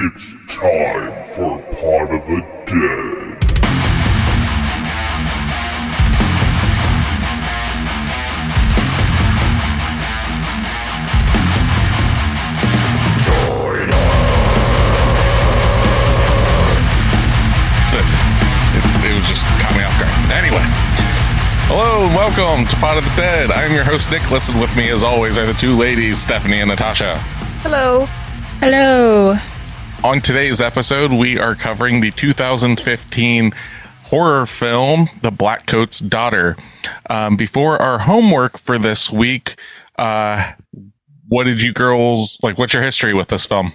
It's time for Pot of the Dead. Join us. It was just caught me off guard. Anyway, hello and welcome to Pot of the Dead. I'm your host, Nicholas, and with me, as always, are the two ladies, Stephanie and Natasha. Hello. Hello. On today's episode, we are covering the 2015 horror film, The Blackcoat's Daughter. Before our homework for this week, what did you girls, what's your history with this film?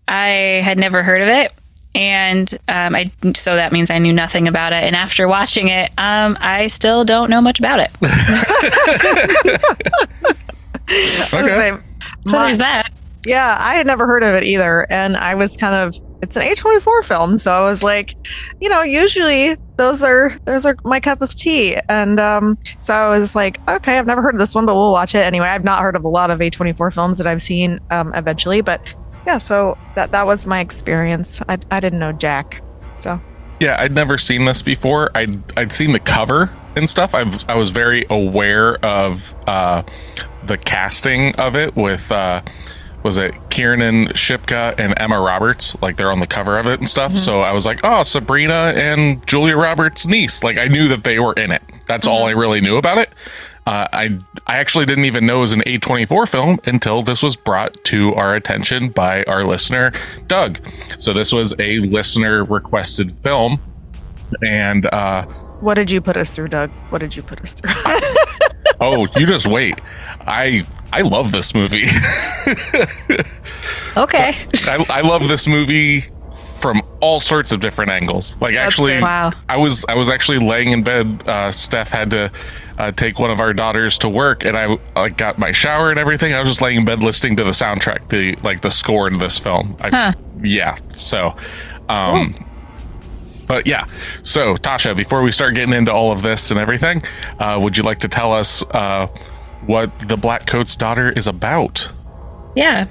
I had never heard of it, and so that means I knew nothing about it. And after watching it, I still don't know much about it. Okay. So there's that. Yeah, I had never heard of it either. And I was it's an A24 film. So I was like, usually those are my cup of tea. And so I was like, okay, I've never heard of this one, but we'll watch it anyway. I've not heard of a lot of A24 films that I've seen eventually. But yeah, so that was my experience. I didn't know Jack. So yeah, I'd never seen this before. I'd seen the cover and stuff. I was very aware of the casting of it with was it Kiernan Shipka and Emma Roberts? They're on the cover of it and stuff. Mm-hmm. So I was like, oh, Sabrina and Julia Roberts' niece. I knew that they were in it. That's all I really knew about it. I actually didn't even know it was an A24 film until this was brought to our attention by our listener, Doug. So this was a listener requested film. And what did you put us through, Doug? What did you put us through? Oh, you just wait. I love this movie. Okay. I love this movie from all sorts of different angles. Wow. I was actually laying in bed. Steph had to take one of our daughters to work, and I got my shower and everything. I was just laying in bed listening to the soundtrack, the score to this film. Yeah. So, but yeah. So, Tasha, before we start getting into all of this and everything, would you like to tell us what The Blackcoat's Daughter is about? Yeah.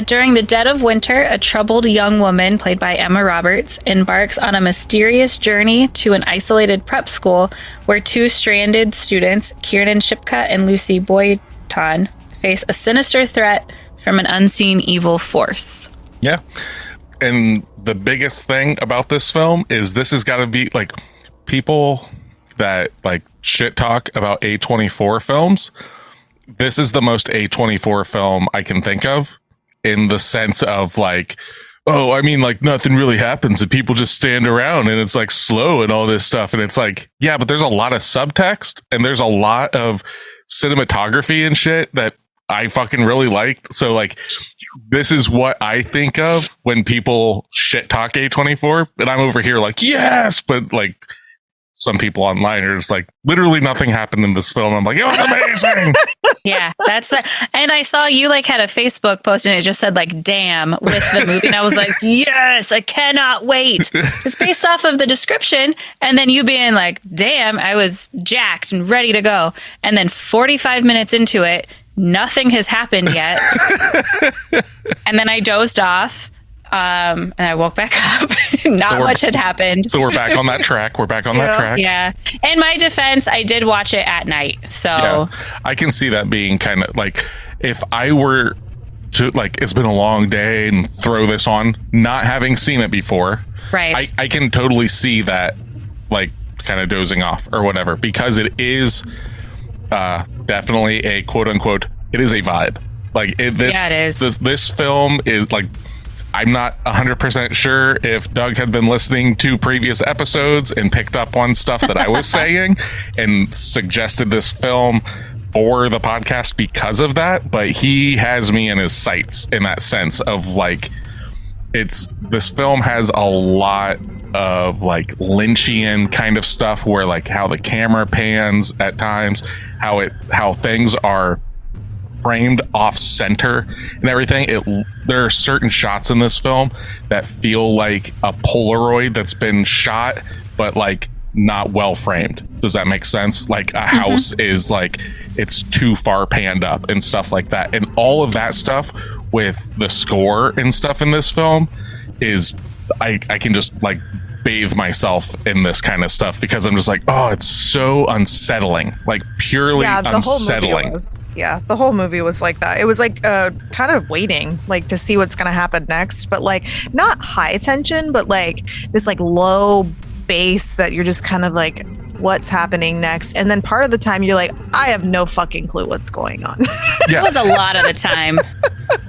During the dead of winter, a troubled young woman, played by Emma Roberts, embarks on a mysterious journey to an isolated prep school where two stranded students, Kiernan Shipka and Lucy Boyton, face a sinister threat from an unseen evil force. Yeah. And the biggest thing about this film is this has got to be people that shit talk about A24 films. This is the most A24 film I can think of, in the sense of nothing really happens and people just stand around and it's slow and all this stuff. And it's yeah, but there's a lot of subtext and there's a lot of cinematography and shit that I fucking really liked. So this is what I think of when people shit talk A24, and I'm over here yes, but some people online are just literally nothing happened in this film. I'm it was amazing. Yeah, that's it. And I saw you had a Facebook post and it just said damn with the movie. And I was yes, I cannot wait. It's based off of the description. And then you being damn, I was jacked and ready to go. And then 45 minutes into it, nothing has happened yet. And then I dozed off. And I woke back up. Not much had happened. So we're back on that track. That track. Yeah. In my defense, I did watch it at night. So yeah, I can see that being kind of if I were to it's been a long day and throw this on, not having seen it before. Right. I can totally see that kind of dozing off or whatever, because it is definitely a quote unquote, it is a vibe. It is. This film is I'm not 100% sure if Doug had been listening to previous episodes and picked up on stuff that I was saying and suggested this film for the podcast because of that, but he has me in his sights in that sense of this film has a lot of Lynchian kind of stuff where how the camera pans at times, how things are framed off center and everything. There are certain shots in this film that feel like a Polaroid that's been shot but not well framed. Does that make sense? A house is it's too far panned up and stuff like that, and all of that stuff with the score and stuff in this film is I can just like bathe myself in this kind of stuff because I'm just like, oh, it's so unsettling, like purely unsettling. The whole movie was like that. It was like kind of waiting like to see what's going to happen next, but like not high tension, but like this like low bass that you're just kind of like, what's happening next? And then part of the time you're like, I have no fucking clue what's going on. It was a lot of the time.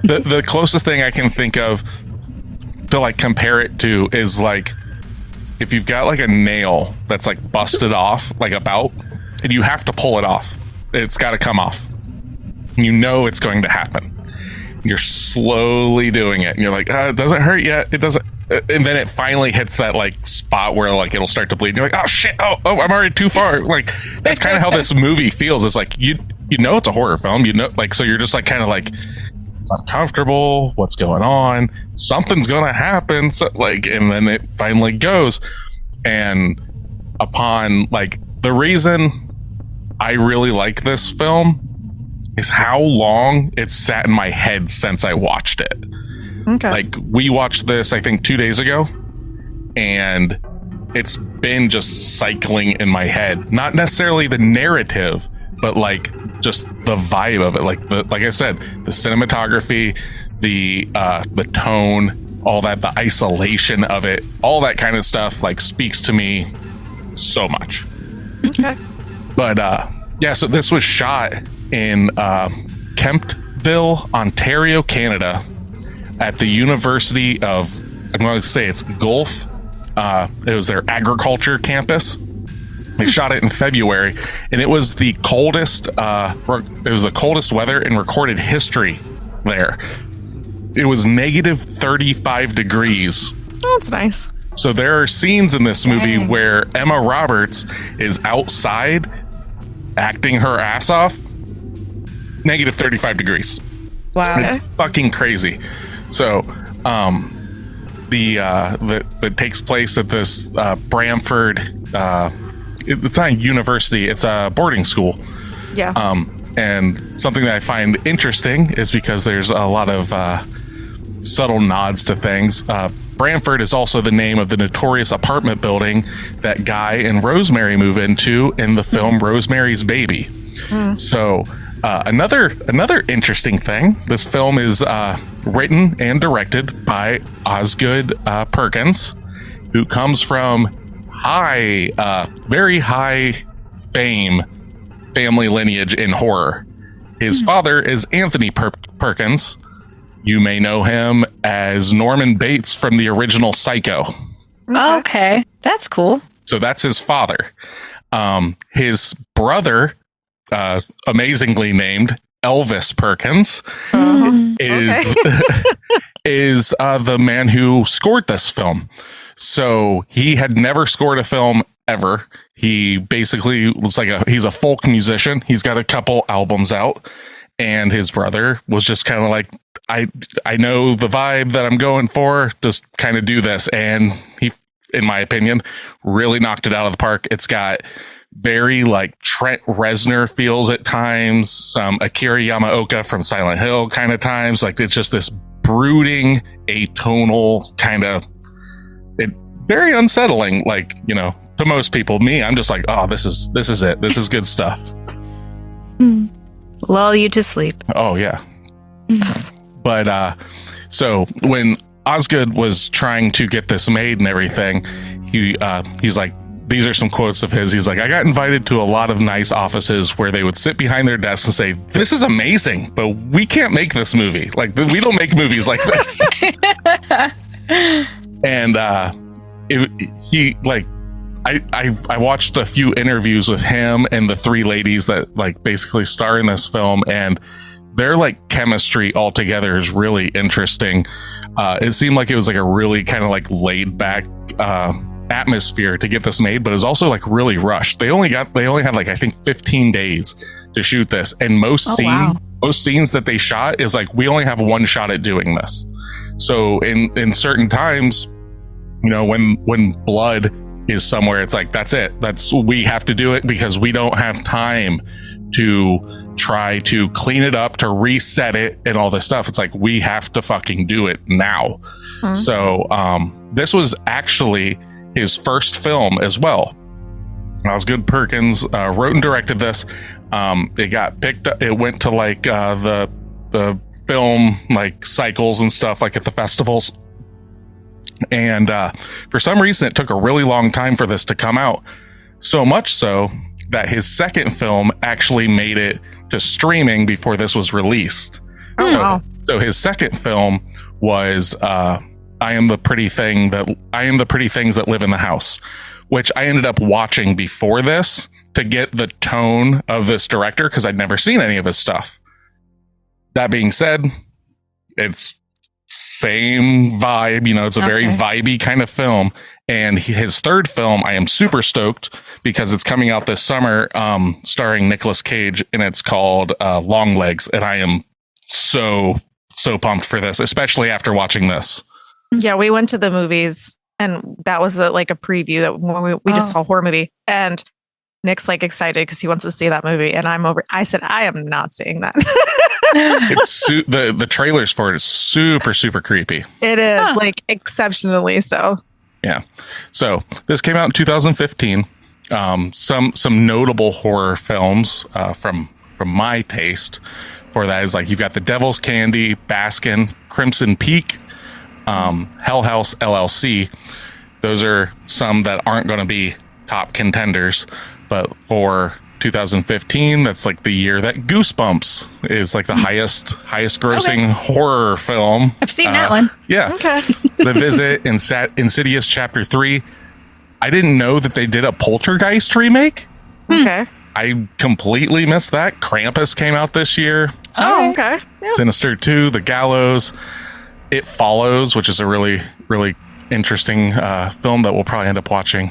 The closest thing I can think of to like compare it to is like if you've got like a nail that's like busted off like about, and you have to pull it off. It's got to come off. You know it's going to happen. You're slowly doing it, and you're like, it doesn't hurt yet. It doesn't. And then it finally hits that like spot where like it'll start to bleed. And you're like, oh shit! Oh, I'm already too far. Like that's kind of how this movie feels. It's like you know it's a horror film. You know, like so you're just like kind of like it's uncomfortable. What's going on? Something's gonna happen. So like, and then it finally goes. And upon like the reason I really like this film is how long it's sat in my head since I watched it. Okay. Like we watched this, I think 2 days ago, and it's been just cycling in my head. Not necessarily the narrative, but like just the vibe of it. Like I said, the cinematography, the tone, all that, the isolation of it, all that kind of stuff like speaks to me so much. Okay. But yeah, so this was shot in Kemptville, Ontario, Canada, at the University of, I'm going to say it's Gulf. It was their agriculture campus. They shot it in February, and it was the coldest. It was the coldest weather in recorded history there. It was negative 35 degrees. That's nice. So there are scenes in this movie where Emma Roberts is outside acting her ass off. Negative 35 degrees. Wow. It's fucking crazy. So, that takes place at this Bramford. It's not a university; it's a boarding school. Yeah. And something that I find interesting is because there's a lot of subtle nods to things. Bramford is also the name of the notorious apartment building that Guy and Rosemary move into in the film Rosemary's Baby. So. Another interesting thing, this film is written and directed by Oz Perkins, who comes from very high family lineage in horror. His father is Anthony Perkins. You may know him as Norman Bates from the original Psycho. Okay, that's cool. So that's his father. His brother, amazingly named Elvis Perkins, is the man who scored this film. So he had never scored a film ever. He basically was like he's a folk musician. He's got a couple albums out, and his brother was just kind of like, I know the vibe that I'm going for, just kind of do this. And he, in my opinion, really knocked it out of the park. It's got very like Trent Reznor feels at times, some Akira Yamaoka from Silent Hill kind of times. Like it's just this brooding, atonal kind of, very unsettling. Like, you know, to most people, me, I'm just like, oh, this is it. This is good stuff. Lull you to sleep. Oh yeah. But so when Osgood was trying to get this made and everything, he's like, these are some quotes of his. He's like, I got invited to a lot of nice offices where they would sit behind their desks and say, this is amazing, but we can't make this movie. Like, we don't make movies like this. And I watched a few interviews with him and the three ladies that like basically star in this film, and their like chemistry all together is really interesting. It seemed like it was like a really kind of like laid back atmosphere to get this made, but it was also like really rushed. They only had like I think 15 days to shoot this, and most scenes that they shot is like, we only have one shot at doing this. So in certain times, you know, when blood is somewhere, it's like, that's it, we have to do it because we don't have time to try to clean it up, to reset it and all this stuff. It's like, we have to fucking do it now. So this was actually his first film as well. Oz Perkins wrote and directed this. It got picked up. It went to like the film like cycles and stuff, like at the festivals. And for some reason, it took a really long time for this to come out. So much so that his second film actually made it to streaming before this was released. So his second film was I Am the Pretty Things That Live in the House, which I ended up watching before this to get the tone of this director, because I'd never seen any of his stuff. That being said, it's same vibe, it's a very vibey kind of film. And his third film, I am super stoked because it's coming out this summer, starring Nicolas Cage, and it's called Long Legs. And I am so pumped for this, especially after watching this. Yeah, we went to the movies, and that was like a preview that when we just saw a horror movie, and Nick's like excited because he wants to see that movie, and I said I am not seeing that. It's the trailers for it is super creepy. It is like exceptionally so. Yeah. So this came out in 2015. Some notable horror films from my taste for that is like, you've got The Devil's Candy, Baskin, Crimson Peak, Hell House LLC. Those are some that aren't going to be top contenders, but for 2015, that's like the year that Goosebumps is like the highest grossing horror film. I've seen that one. Yeah. Okay. The Visit, Insidious Chapter 3. I didn't know that they did a Poltergeist remake. Okay. I completely missed that. Krampus came out this year. Oh, okay. Yeah. Sinister 2, The Gallows. It Follows, which is a really interesting film that we'll probably end up watching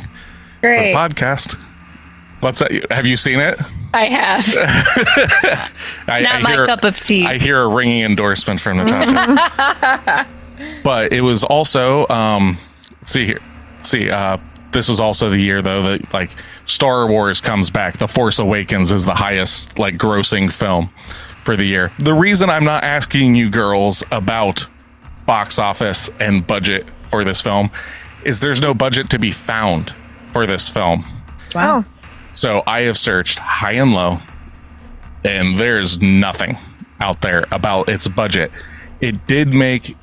for the podcast. What's that? Have you seen it? I have. Not my cup of tea. I hear a ringing endorsement from Natasha. But it was also, this was also the year though that like Star Wars comes back. The Force Awakens is the highest like grossing film for the year. The reason I'm not asking you girls about box office and budget for this film is there's no budget to be found for this film. Wow. So I have searched high and low, and there's nothing out there about its budget. It did make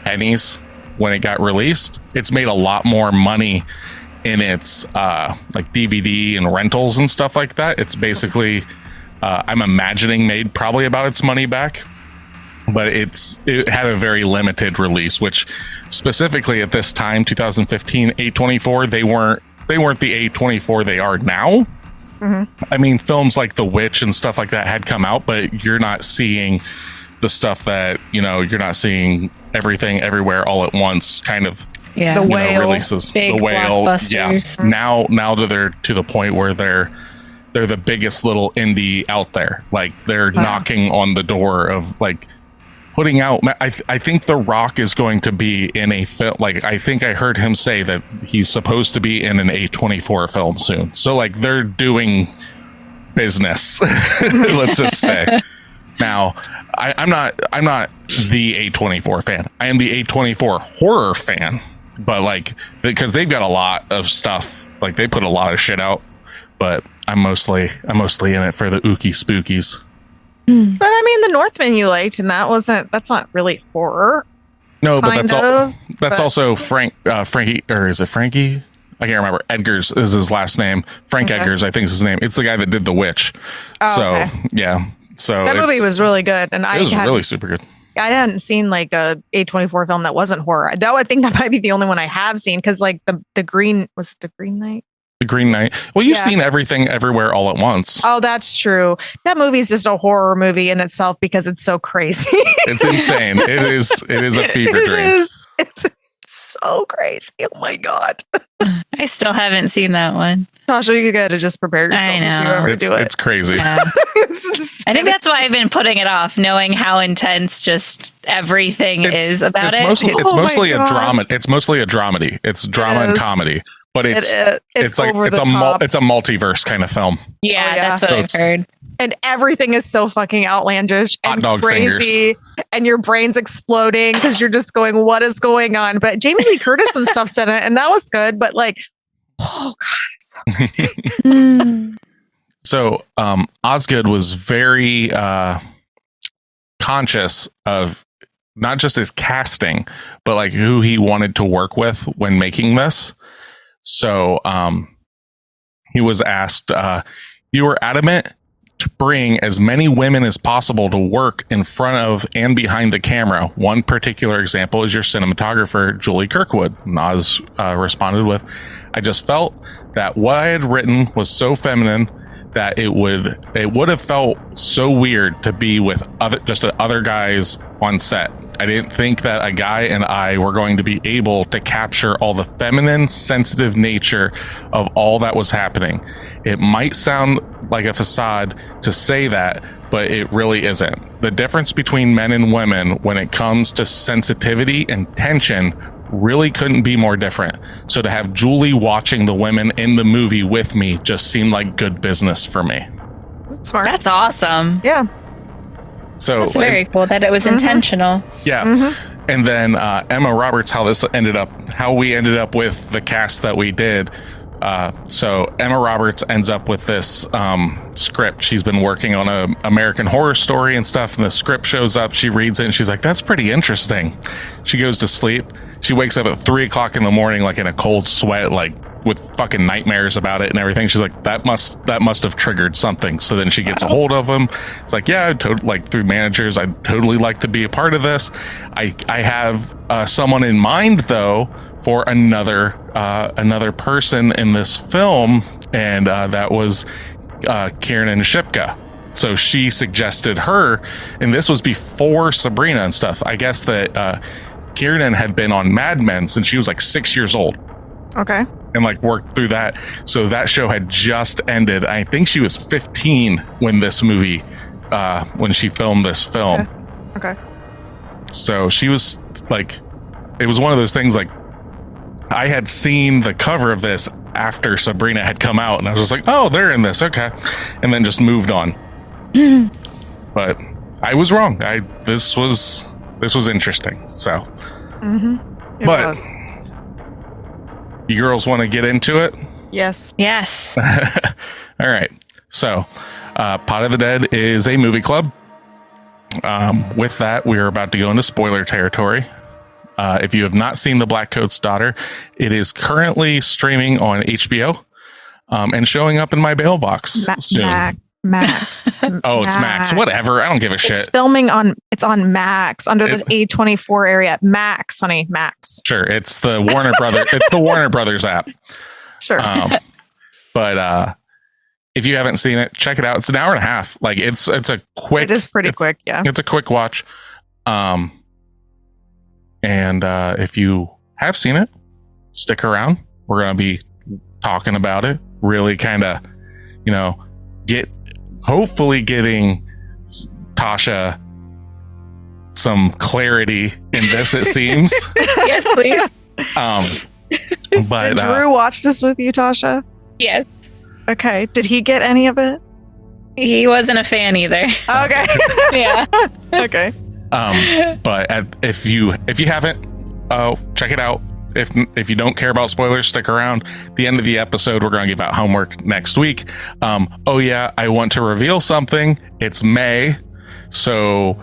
pennies when it got released. It's made a lot more money in its like DVD and rentals and stuff like that. It's basically, I'm imagining, made probably about its money back. But it had a very limited release, which specifically at this time, 2015, A24, they weren't the A24 they are now. Mm-hmm. I mean, films like The Witch and stuff like that had come out, but you're not seeing the stuff that, you're not seeing Everything Everywhere All at Once kind of The Whale releases. Big The Whale. blockbusters. Yeah. Now that they're to the point where they're the biggest little indie out there. Like they're knocking on the door of like putting out. I think The Rock is going to be in a film. Like I think I heard him say that he's supposed to be in an A24 film soon. So like they're doing business. Let's just say. Now, I'm not the A24 fan. I am the A24 horror fan. But like because they've got a lot of stuff. Like they put a lot of shit out. But I'm mostly in it for the ooky spookies. But I mean, The Northman you liked, and that's not really horror. No, but that's also Frankie, or is it Frankie? I can't remember. Edgars is his last name. Frank Edgars, I think is his name. It's the guy that did The Witch. Yeah. So that movie was really good, and it was really super good. I hadn't seen like a A24 film that wasn't horror. Though I think that might be the only one I have seen, because like the Green Knight. The Green Knight. Well, you've seen Everything Everywhere All at Once. Oh, that's true. That movie is just a horror movie in itself because it's so crazy. It's insane. It is a fever dream. It's so crazy. Oh my God. I still haven't seen that one. Tasha, you got to just prepare yourself if you ever do it. It's crazy. Yeah. I think that's why I've been putting it off, knowing how intense just everything is about it. It's mostly a drama. It's mostly a dramedy. It's drama and comedy, but it's like over it's the a top. it's a multiverse kind of film. Yeah, Oh, yeah. that's what I've heard. And everything is so fucking outlandish and crazy, and your brain's exploding because you're just going, "What is going on?" But Jamie Lee Curtis and stuff's in it, and that was good. But like, oh god, it's so crazy. So Osgood was very conscious of not just his casting, but like who he wanted to work with when making this. So he was asked, you were adamant to bring as many women as possible to work in front of and behind the camera. One particular example is your cinematographer, Julie Kirkwood. And Oz responded with, I just felt that what I had written was so feminine that it would have felt so weird to be with other guys on set. I didn't think that a guy and I were going to be able to capture all the feminine, sensitive nature of all that was happening. It might sound like a facade to say that, but it really isn't. The difference between men and women when it comes to sensitivity and tension really couldn't be more different. So to have Julie watching the women in the movie with me just seemed like good business for me. Smart. That's awesome. Yeah. So that's very cool that it was intentional. Yeah. And then Emma Roberts, how we ended up with the cast that we did. So Emma Roberts ends up with this script. She's been working on a American Horror Story and stuff, and the script shows up. She reads it and she's like, that's pretty interesting. She goes to sleep. She wakes up at 3:00 in the morning, like in a cold sweat, like with fucking nightmares about it and everything. She's like, that must have triggered something. So then she gets a hold of him. It's like, yeah, like through managers, I'd totally like to be a part of this. I have someone in mind though for another person in this film, and that was Kiernan Shipka. So she suggested her, and this was before Sabrina and stuff. I guess that Kiernan had been on Mad Men since she was like 6 years old. Okay. And like worked through that. So that show had just ended. I think she was 15 when this movie, when she filmed this film. Okay. So she was like, it was one of those things like, I had seen the cover of this after Sabrina had come out, and I was just like, oh, they're in this. Okay. And then just moved on. But I was wrong. This was interesting. So, It was. You girls want to get into it? Yes. Yes. All right. So, Pot of the Dead is a movie club. With that, we are about to go into spoiler territory. If you have not seen The Blackcoat's Daughter, it is currently streaming on HBO and showing up in my mailbox soon. Max. Oh, it's Max. Whatever. I don't give a shit. It's it's on Max under the A24 area. Max, honey. Max. Sure. It's the Warner Brothers. It's the Warner Brothers app. Sure. But if you haven't seen it, check it out. It's an hour and a half. Like it's a quick. It is pretty quick. Yeah. It's a quick watch. And if you have seen it, stick around. We're going to be talking about it. Really kind of, hopefully getting Tasha some clarity in this, it seems. Yes, please. But did Drew watch this with you, Tasha? Yes. Okay. Did he get any of it? He wasn't a fan either. Okay. Yeah. Okay. But if you haven't, check it out. If you don't care about spoilers, stick around. At the end of the episode, we're going to give out homework next week. Oh yeah, I want to reveal something. It's May, so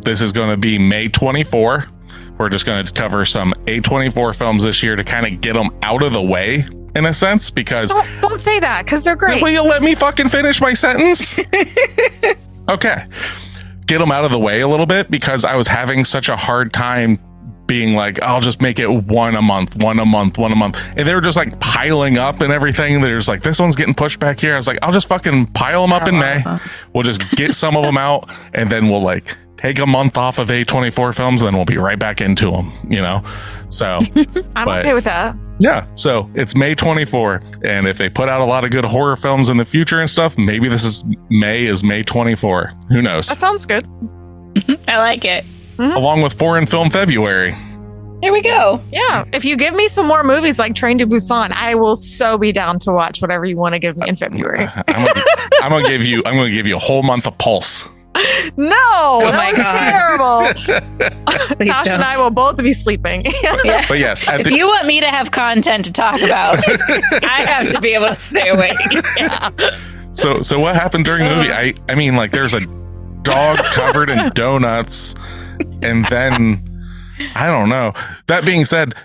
this is going to be May 24. We're just going to cover some A24 films this year to kind of get them out of the way, in a sense, because don't say that, because they're great. Will you let me fucking finish my sentence? Okay, get them out of the way a little bit, because I was having such a hard time being like, I'll just make it one a month. And they were just like piling up and everything. There's like, this one's getting pushed back here. I was like, I'll just fucking pile them up in May. We'll just get some of them out, and then we'll like take a month off of A24 films, and then we'll be right back into them, So I'm okay with that. Yeah. So it's May 24. And if they put out a lot of good horror films in the future and stuff, maybe May is May 24. Who knows? That sounds good. I like it. Along with Foreign Film February. There we go. Yeah. If you give me some more movies like Train to Busan, I will so be down to watch whatever you want to give me in February. I'm gonna give you a whole month of Pulse. No, that was terrible. Tosh and I will both be sleeping. Yeah. But yes, if you want me to have content to talk about, I have to be able to stay awake. Yeah. So what happened during the movie? I mean, like, there's a dog covered in donuts, and then I don't know. That being said,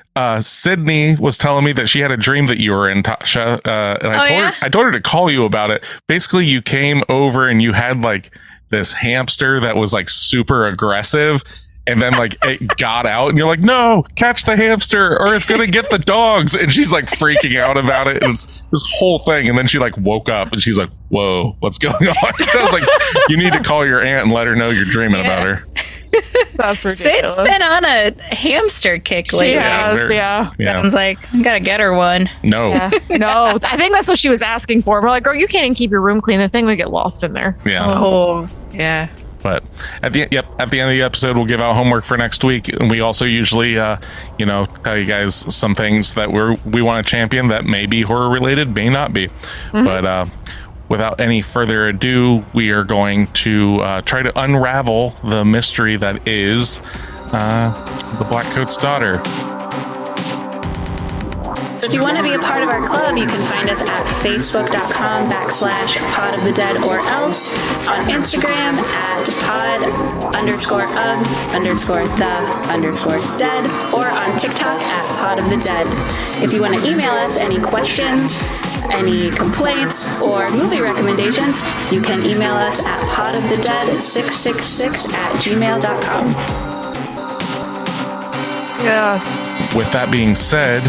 Sydney was telling me that she had a dream that you were in, Tasha, and I told her to call you about it. Basically, you came over and you had like this hamster that was like super aggressive, and then like it got out, and you're like, no, catch the hamster or it's gonna get the dogs, and she's like freaking out about it. It was this whole thing, and then she like woke up and she's like, whoa, what's going on? I was like, you need to call your aunt and let her know you're dreaming about her. That's ridiculous. Sid's been on a hamster kick lately. She has, yeah. Sounds like I gotta get her one. No. Yeah. No, I think that's what she was asking for. We're like, girl, you can't even keep your room clean. The thing would get lost in there. Yeah. Oh, yeah. But at the end of the episode, we'll give out homework for next week, and we also usually, tell you guys some things that we want to champion that may be horror related, may not be. Mm-hmm. But without any further ado, we are going to try to unravel the mystery that is the Blackcoat's daughter. So if you want to be a part of our club, you can find us at facebook.com/podofthedead or else on Instagram at pod_of_the_dead or on TikTok at podofthedead. If you want to email us any questions, any complaints, or movie recommendations, you can email us at podofthedead666@gmail.com. Yes. With that being said,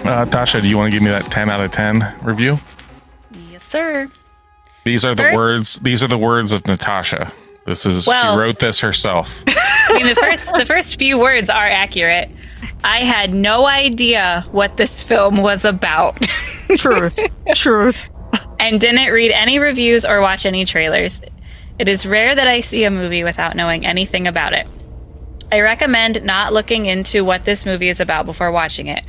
Tasha, do you want to give me that 10 out of 10 review? Yes, sir. These are the words. These are the words of Natasha. She wrote this herself. I mean, the first few words are accurate. I had no idea what this film was about. Truth. And didn't read any reviews or watch any trailers. It is rare that I see a movie without knowing anything about it. I recommend not looking into what this movie is about before watching it.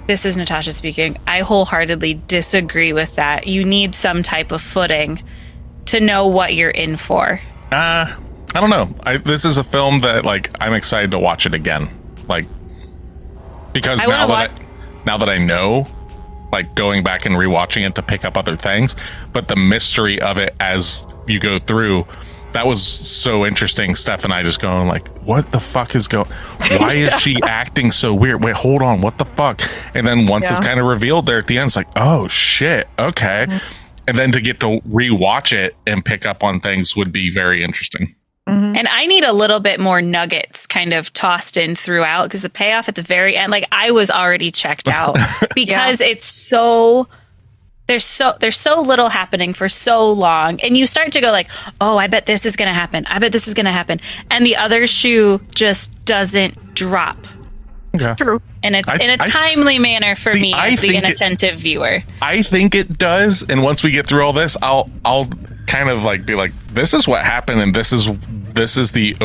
This is Natasha speaking. I wholeheartedly disagree with that. You need some type of footing to know what you're in for. I don't know. This is a film that, like, I'm excited to watch it again. Like, because now that I know, like, going back and rewatching it to pick up other things, but the mystery of it as you go through, that was so interesting. Steph and I just going like, what the fuck is going? Why is she acting so weird? Wait, hold on. What the fuck? And then once it's kind of revealed there at the end, it's like, oh shit. Okay. Mm-hmm. And then to get to rewatch it and pick up on things would be very interesting. Mm-hmm. And I need a little bit more nuggets kind of tossed in throughout, because the payoff at the very end, like, I was already checked out because it's so... There's so little happening for so long, and you start to go like, oh, I bet this is going to happen. I bet this is going to happen. And the other shoe just doesn't drop. Okay. True. In a timely manner for me as the inattentive viewer. I think it does. And once we get through all this, I'll kind of like be like, this is what happened. And this is the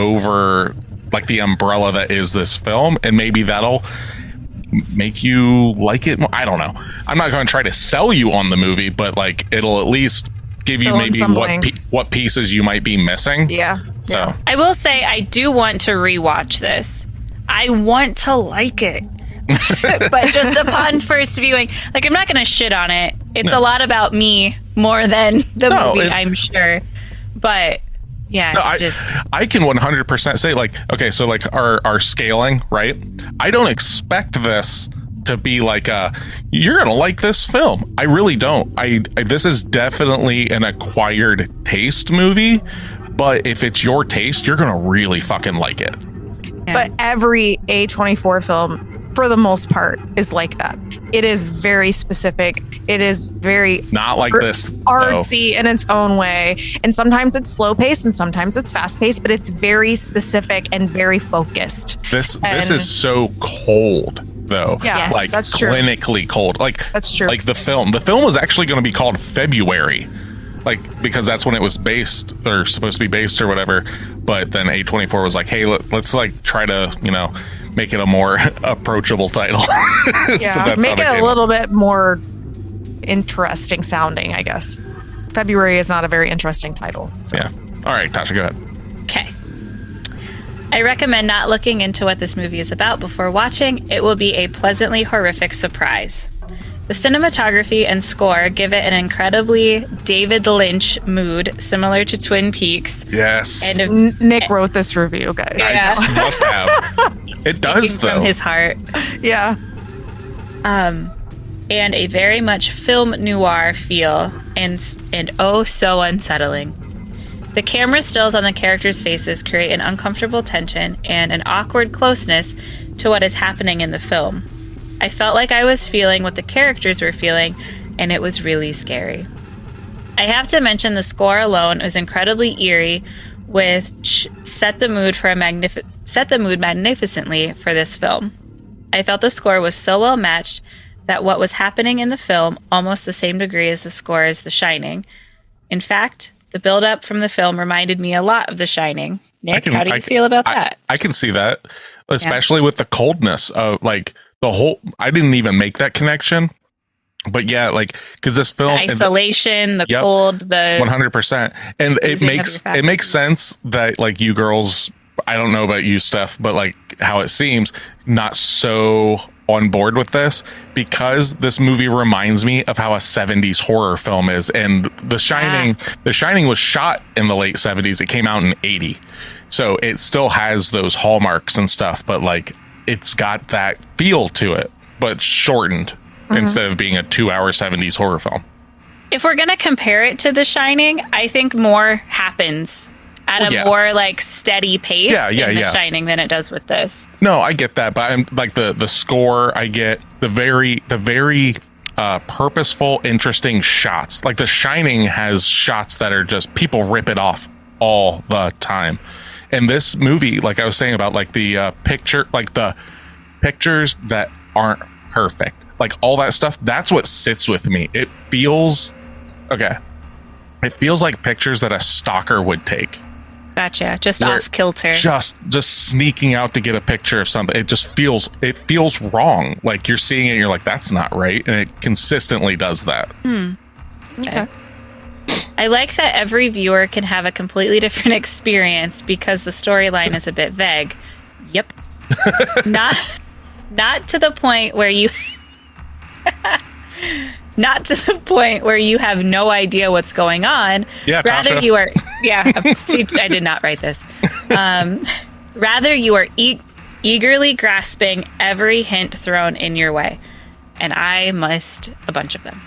like the umbrella that is this film. And maybe that'll make you like it more. I don't know. I'm not going to try to sell you on the movie, but like, it'll at least give you maybe what pieces you might be missing. Yeah. So I will say, I do want to rewatch this. I want to like it. But just upon first viewing, like, I'm not going to shit on it. It's a lot about me more than the movie, I'm sure. But yeah, I can 100% say, like, okay, so like our scaling, right? I don't expect this to be like you're gonna like this film. I really don't. This is definitely an acquired taste movie, but if it's your taste, you're gonna really fucking like it. Yeah. But every A24 film, for the most part, is like that. It is very specific. It is very not like this artsy in its own way. And sometimes it's slow paced and sometimes it's fast paced, but it's very specific and very focused. This is so cold though. Yeah, like that's true. Clinically cold. Like, that's true. Like the film was actually going to be called February. like, because that's when it was based or supposed to be based or whatever. But then A24 was like, hey, let's like try to, you know, make it a more approachable title. Yeah, make it a little bit more interesting sounding, I guess. February is not a very interesting title. So. Yeah. All right, Tasha, go ahead. Okay. I recommend not looking into what this movie is about before watching. It will be a pleasantly horrific surprise. The cinematography and score give it an incredibly David Lynch mood, similar to Twin Peaks. Yes. And Nick wrote this review, guys. Yeah. I must have. It does, though. From his heart. Yeah. And a very much film noir feel, and oh so unsettling. The camera stills on the characters' faces create an uncomfortable tension and an awkward closeness to what is happening in the film. I felt like I was feeling what the characters were feeling, and it was really scary. I have to mention the score alone is incredibly eerie, which set the mood magnificently for this film. I felt the score was so well matched that what was happening in the film almost the same degree as the score as The Shining. In fact, the build-up from the film reminded me a lot of The Shining. Nick, how do you feel about that? I can see that, especially with the coldness of like the whole. I didn't even make that connection, but yeah, like because this film, the isolation, the cold, the 100%, and it makes sense that like you girls. I don't know about you, Steph, but like how it seems not so on board with this, because this movie reminds me of how a 70s horror film is. And The Shining was shot in the late 70s. It came out in 80. So it still has those hallmarks and stuff, but like it's got that feel to it, but shortened instead of being a 2-hour 70s horror film. If we're going to compare it to The Shining, I think more happens at a more like steady pace in The Shining than it does with this. No, I get that, but I'm like the score. I get the very purposeful, interesting shots. Like The Shining has shots that are just people rip it off all the time. And this movie, like I was saying about like the picture, like the pictures that aren't perfect, like all that stuff. That's what sits with me. It feels like pictures that a stalker would take. Gotcha. Just off kilter. Just sneaking out to get a picture of something. It feels wrong. Like you're seeing it and you're like, that's not right. And it consistently does that. Okay. I like that every viewer can have a completely different experience because the storyline is a bit vague. Yep. Not to the point where you not to the point where you have no idea what's going on. Yeah, rather Tasha. You are. Yeah, see, I did not write this. Rather, you are eagerly grasping every hint thrown in your way, and I missed a bunch of them.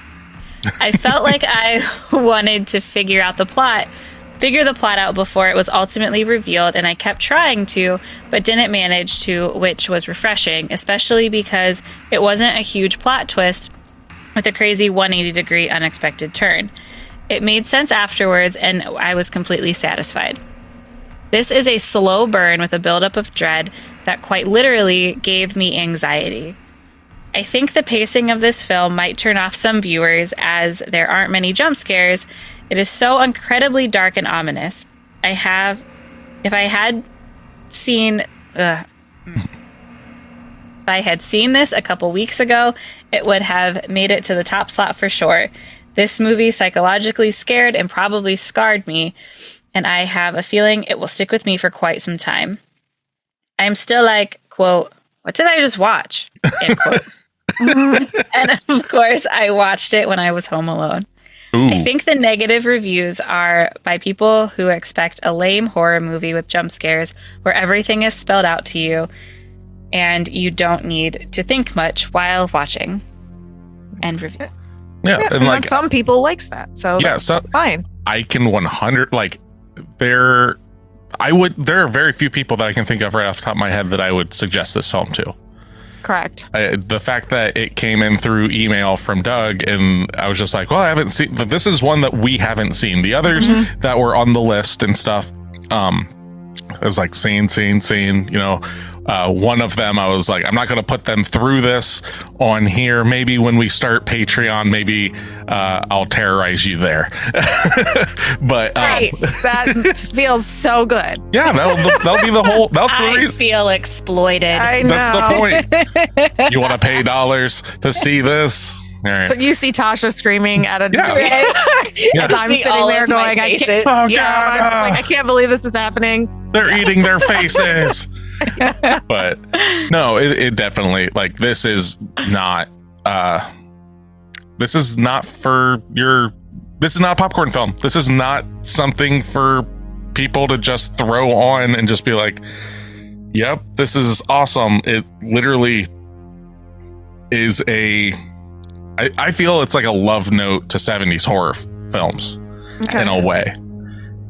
I felt like I wanted to figure the plot out before it was ultimately revealed, and I kept trying to, but didn't manage to, which was refreshing, especially because it wasn't a huge plot twist with a crazy 180-degree unexpected turn. It made sense afterwards, and I was completely satisfied. This is a slow burn with a buildup of dread that quite literally gave me anxiety. I think the pacing of this film might turn off some viewers as there aren't many jump scares. It is so incredibly dark and ominous. If I had seen this a couple weeks ago, it would have made it to the top slot for sure. This movie psychologically scared and probably scarred me, and I have a feeling it will stick with me for quite some time. I'm still like, quote, what did I just watch? End quote. And of course, I watched it when I was home alone. Ooh. I think the negative reviews are by people who expect a lame horror movie with jump scares where everything is spelled out to you and you don't need to think much while watching. End review. Yeah, and like some people likes that, so that's fine. I can 100 like there are very few people that I can think of right off the top of my head that I would suggest this film to. Correct. The fact that it came in through email from Doug, and I was just like, well, I haven't seen, but this is one that we haven't seen. The others that were on the list and stuff, it was like scene. You know, one of them, I was like, I'm not going to put them through this on here. Maybe when we start Patreon, maybe I'll terrorize you there. But that feels so good. Yeah, that'll be the whole. That's the reason. I feel exploited. I know. That's the point. You want to pay dollars to see this? All right. So you see Tasha screaming at a As I'm sitting there going, I can't. Oh, yeah, God. I can't believe this is happening. They're eating their faces. But no, it definitely, like, this is not a popcorn film. This is not something for people to just throw on and just be like, yep, this is awesome. It literally is I feel it's like a love note to 70s horror films in a way.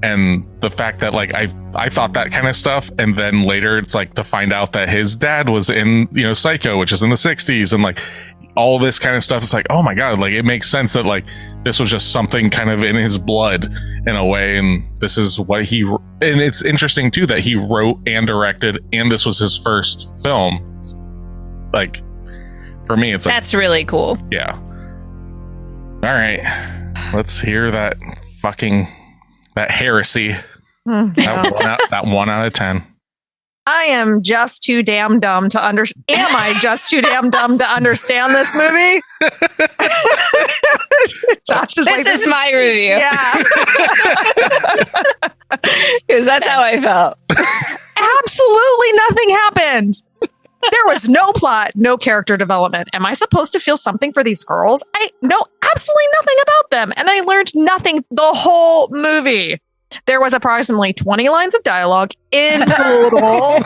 And the fact that, like, I thought that kind of stuff, and then later it's like to find out that his dad was in, you know, Psycho, which is in the 60s, and like all this kind of stuff. It's like, oh my God, like, it makes sense that, like, this was just something kind of in his blood in a way. And this is what and it's interesting too that he wrote and directed, and this was his first film. Like, for me, it's like, that's really cool. Yeah. All right. Let's hear that heresy. That 1 out of 10. I am just too damn dumb to understand. Am I just too damn dumb to understand this movie? This is my review. Yeah. Because that's how I felt. Absolutely nothing happened. There was no plot, no character development. Am I supposed to feel something for these girls? I know absolutely nothing about them. And I learned nothing the whole movie. There was approximately 20 lines of dialogue in total.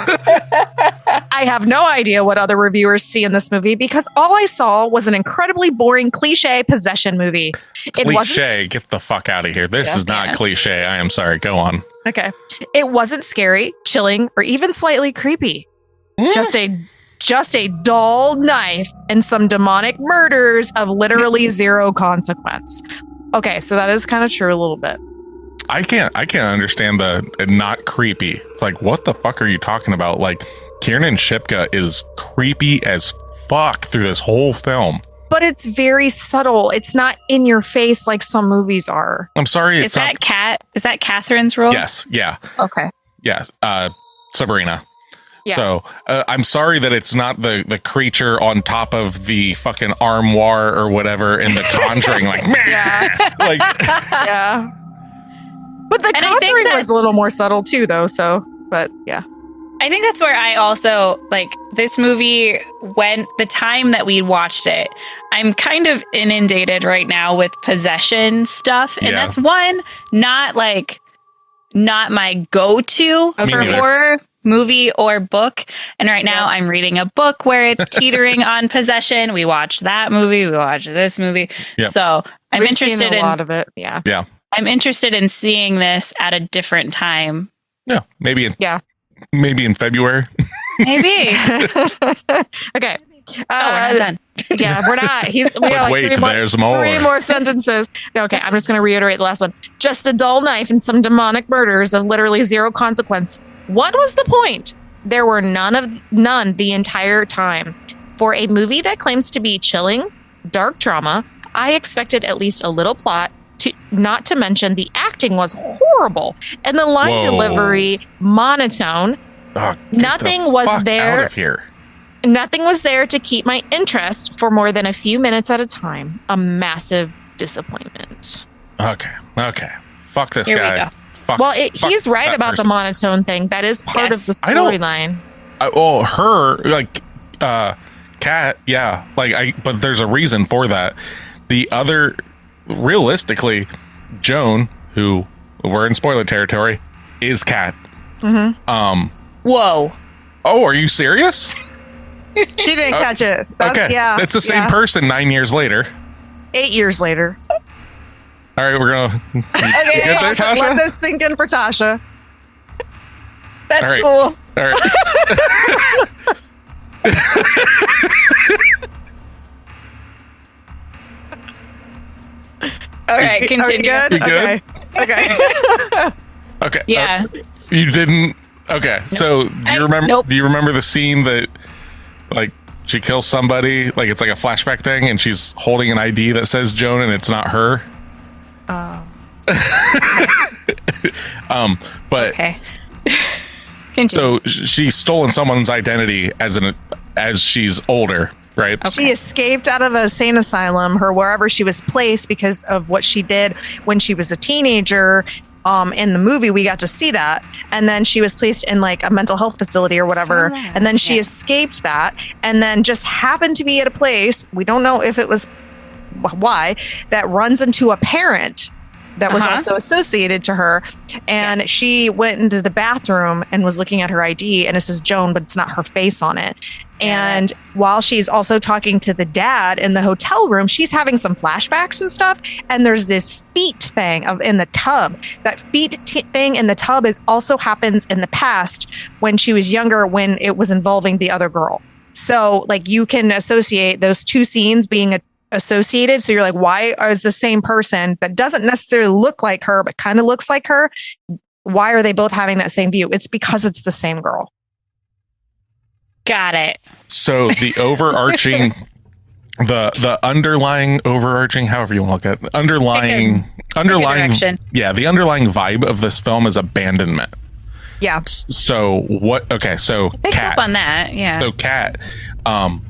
I have no idea what other reviewers see in this movie because all I saw was an incredibly boring cliche possession movie. Cliche? Get the fuck out of here. This is not cliche. I am sorry. Go on. Okay. It wasn't scary, chilling, or even slightly creepy. Just a dull knife and some demonic murders of literally zero consequence. Okay, so that is kind of true a little bit. I can't understand the not creepy. It's like, what the fuck are you talking about? Like, Kiernan Shipka is creepy as fuck through this whole film. But it's very subtle. It's not in your face like some movies are. I'm sorry. Is that Catherine's role? Yes. Yeah. Okay. Yeah. Sabrina. Yeah. So I'm sorry that it's not the creature on top of the fucking armoire or whatever in The Conjuring. Like, yeah. Like, yeah. But The Conjuring was a little more subtle too, though. So, but yeah. I think that's where I also, like, this movie, when the time that we watched it, I'm kind of inundated right now with possession stuff. And that's not my go-to for horror movie or book. And right now I'm reading a book where it's teetering on possession. We watched that movie. We watched this movie. Yep. So I'm interested in a lot of it. Yeah. Yeah. I'm interested in seeing this at a different time. Yeah. Maybe in February. Maybe. Okay. We're not done. Yeah, we're not. There's more. 3 more sentences. Okay, I'm just going to reiterate the last one. Just a dull knife and some demonic murders of literally zero consequence. What was the point? There were none the entire time. For a movie that claims to be chilling, dark drama, I expected at least a little plot. Not to mention the acting was horrible and the line delivery monotone. Nothing was there. Out of here. Nothing was there to keep my interest for more than a few minutes at a time. A massive disappointment. Okay. Fuck this Here guy. He's right about the monotone thing. That is part of the storyline. Kat, yeah. But there's a reason for that. The other, realistically, Joan, who we're in spoiler territory, is Kat. Mm-hmm. Whoa. Oh, are you serious? She didn't catch it. Yeah. It's the same person 9 years later. 8 years later. All right, we're going to... Okay, Tasha, let this sink in for Tasha. That's cool. All right. All right, continue. Are you good? You good? Okay. Okay. Yeah. You didn't Okay, so do you remember? Nope. Do you remember the scene that, like, she kills somebody? Like, it's like a flashback thing, and she's holding an ID that says Joan, and it's not her. Oh. But okay. So she's stolen someone's identity as she's older, right? Okay. She escaped out of a sane asylum, or wherever she was placed, because of what she did when she was a teenager. In the movie, we got to see that. And then she was placed in like a mental health facility or whatever. And then she escaped that and then just happened to be at a place, we don't know if it was why, that runs into a parent that was also associated to her. And she went into the bathroom and was looking at her ID, and it says Joan, but it's not her face on it. And while she's also talking to the dad in the hotel room, she's having some flashbacks and stuff. And there's this feet thing in the tub. That feet thing in the tub also happens in the past when she was younger, when it was involving the other girl. So like you can associate those two scenes being associated. So you're like, why is the same person that doesn't necessarily look like her, but kind of looks like her? Why are they both having that same view? It's because it's the same girl. Got it. So the overarching, the underlying overarching, however you want to look at it, underlying, yeah, the underlying vibe of this film is abandonment. Yeah. So what? Okay, so picked Kat, up on that. Yeah. So Kat,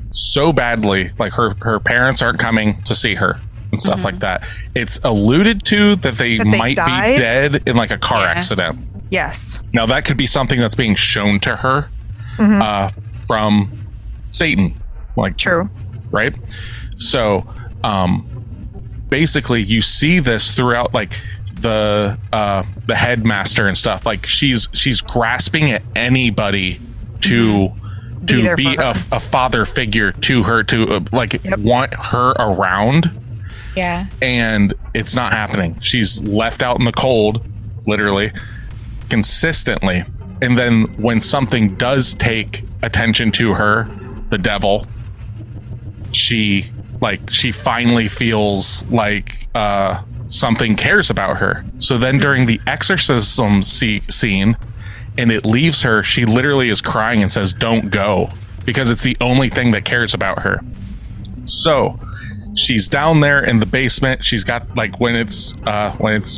so badly, like her parents aren't coming to see her and stuff like that. It's alluded to that they might be dead in like a car accident. Yes. Now that could be something that's being shown to her from Satan. Like, true. Right. So basically you see this throughout, like the headmaster and stuff. Like she's grasping at anybody to be a father figure to her, to want her around. Yeah. And it's not happening. She's left out in the cold, literally, consistently. And then when something does take attention to her, the devil, she finally feels like something cares about her. So then during the exorcism scene, and it leaves her, she literally is crying and says, "Don't go," because it's the only thing that cares about her. So she's down there in the basement. She's got, like, when it's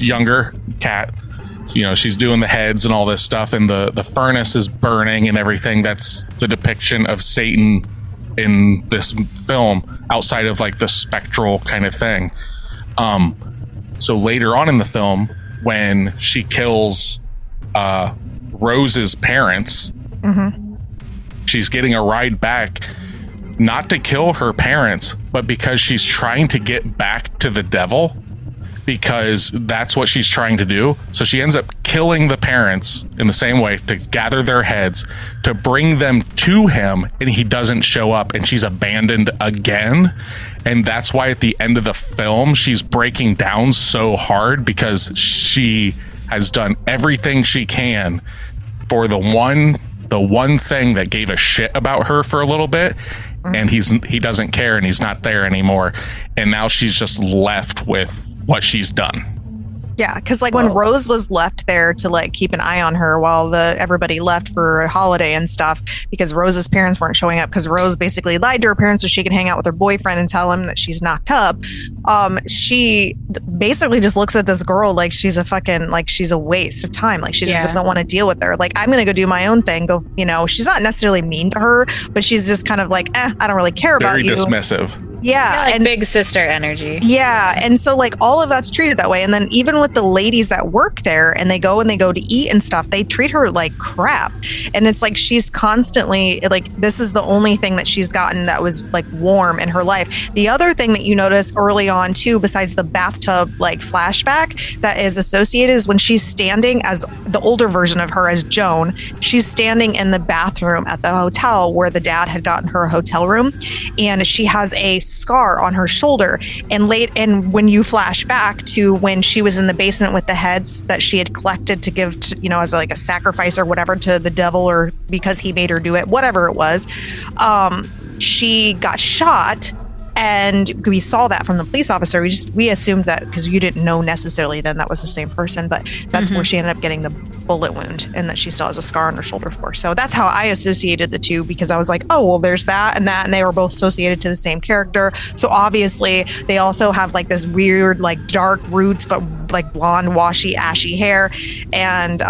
younger Kat, you know, she's doing the heads and all this stuff, and the furnace is burning and everything. That's the depiction of Satan in this film, outside of like the spectral kind of thing. So later on in the film, when she kills Rose's parents, she's getting a ride back, not to kill her parents, but because she's trying to get back to the devil, because that's what she's trying to do. So she ends up killing the parents in the same way, to gather their heads, to bring them to him, and he doesn't show up, and she's abandoned again. And that's why at the end of the film, she's breaking down so hard, because she has done everything she can for the one thing that gave a shit about her for a little bit, and he doesn't care, and he's not there anymore. And now she's just left with what she's done. Yeah, because like when Rose was left there to like keep an eye on her while everybody left for a holiday and stuff, because Rose's parents weren't showing up, because Rose basically lied to her parents so she could hang out with her boyfriend and tell him that she's knocked up. She basically just looks at this girl like she's she's a waste of time. Like she just doesn't want to deal with her. Like, I'm gonna go do my own thing. Go, you know, she's not necessarily mean to her, but she's just kind of like, I don't really care about you. Very dismissive. Yeah, and big sister energy. Yeah, and so like all of that's treated that way. And then even with the ladies that work there, and they go to eat and stuff, they treat her like crap. And it's like she's constantly like, this is the only thing that she's gotten that was like warm in her life. The other thing that you notice early on too, besides the bathtub like flashback that is associated, is when she's standing as the older version of her as Joan, she's standing in the bathroom at the hotel where the dad had gotten her a hotel room, and she has a scar on her shoulder. And when you flash back to when she was in the basement with the heads that she had collected to give to, you know, as like a sacrifice or whatever to the devil, or because he made her do it, whatever it was, she got shot. And we saw that from the police officer. We assumed that because you didn't know necessarily then that was the same person, but that's where she ended up getting bullet wound and that she still has a scar on her shoulder for. So that's how I associated the two, because I was like, oh, well, there's that and that, and they were both associated to the same character. So obviously they also have like this weird, like dark roots, but like blonde, washy, ashy hair, and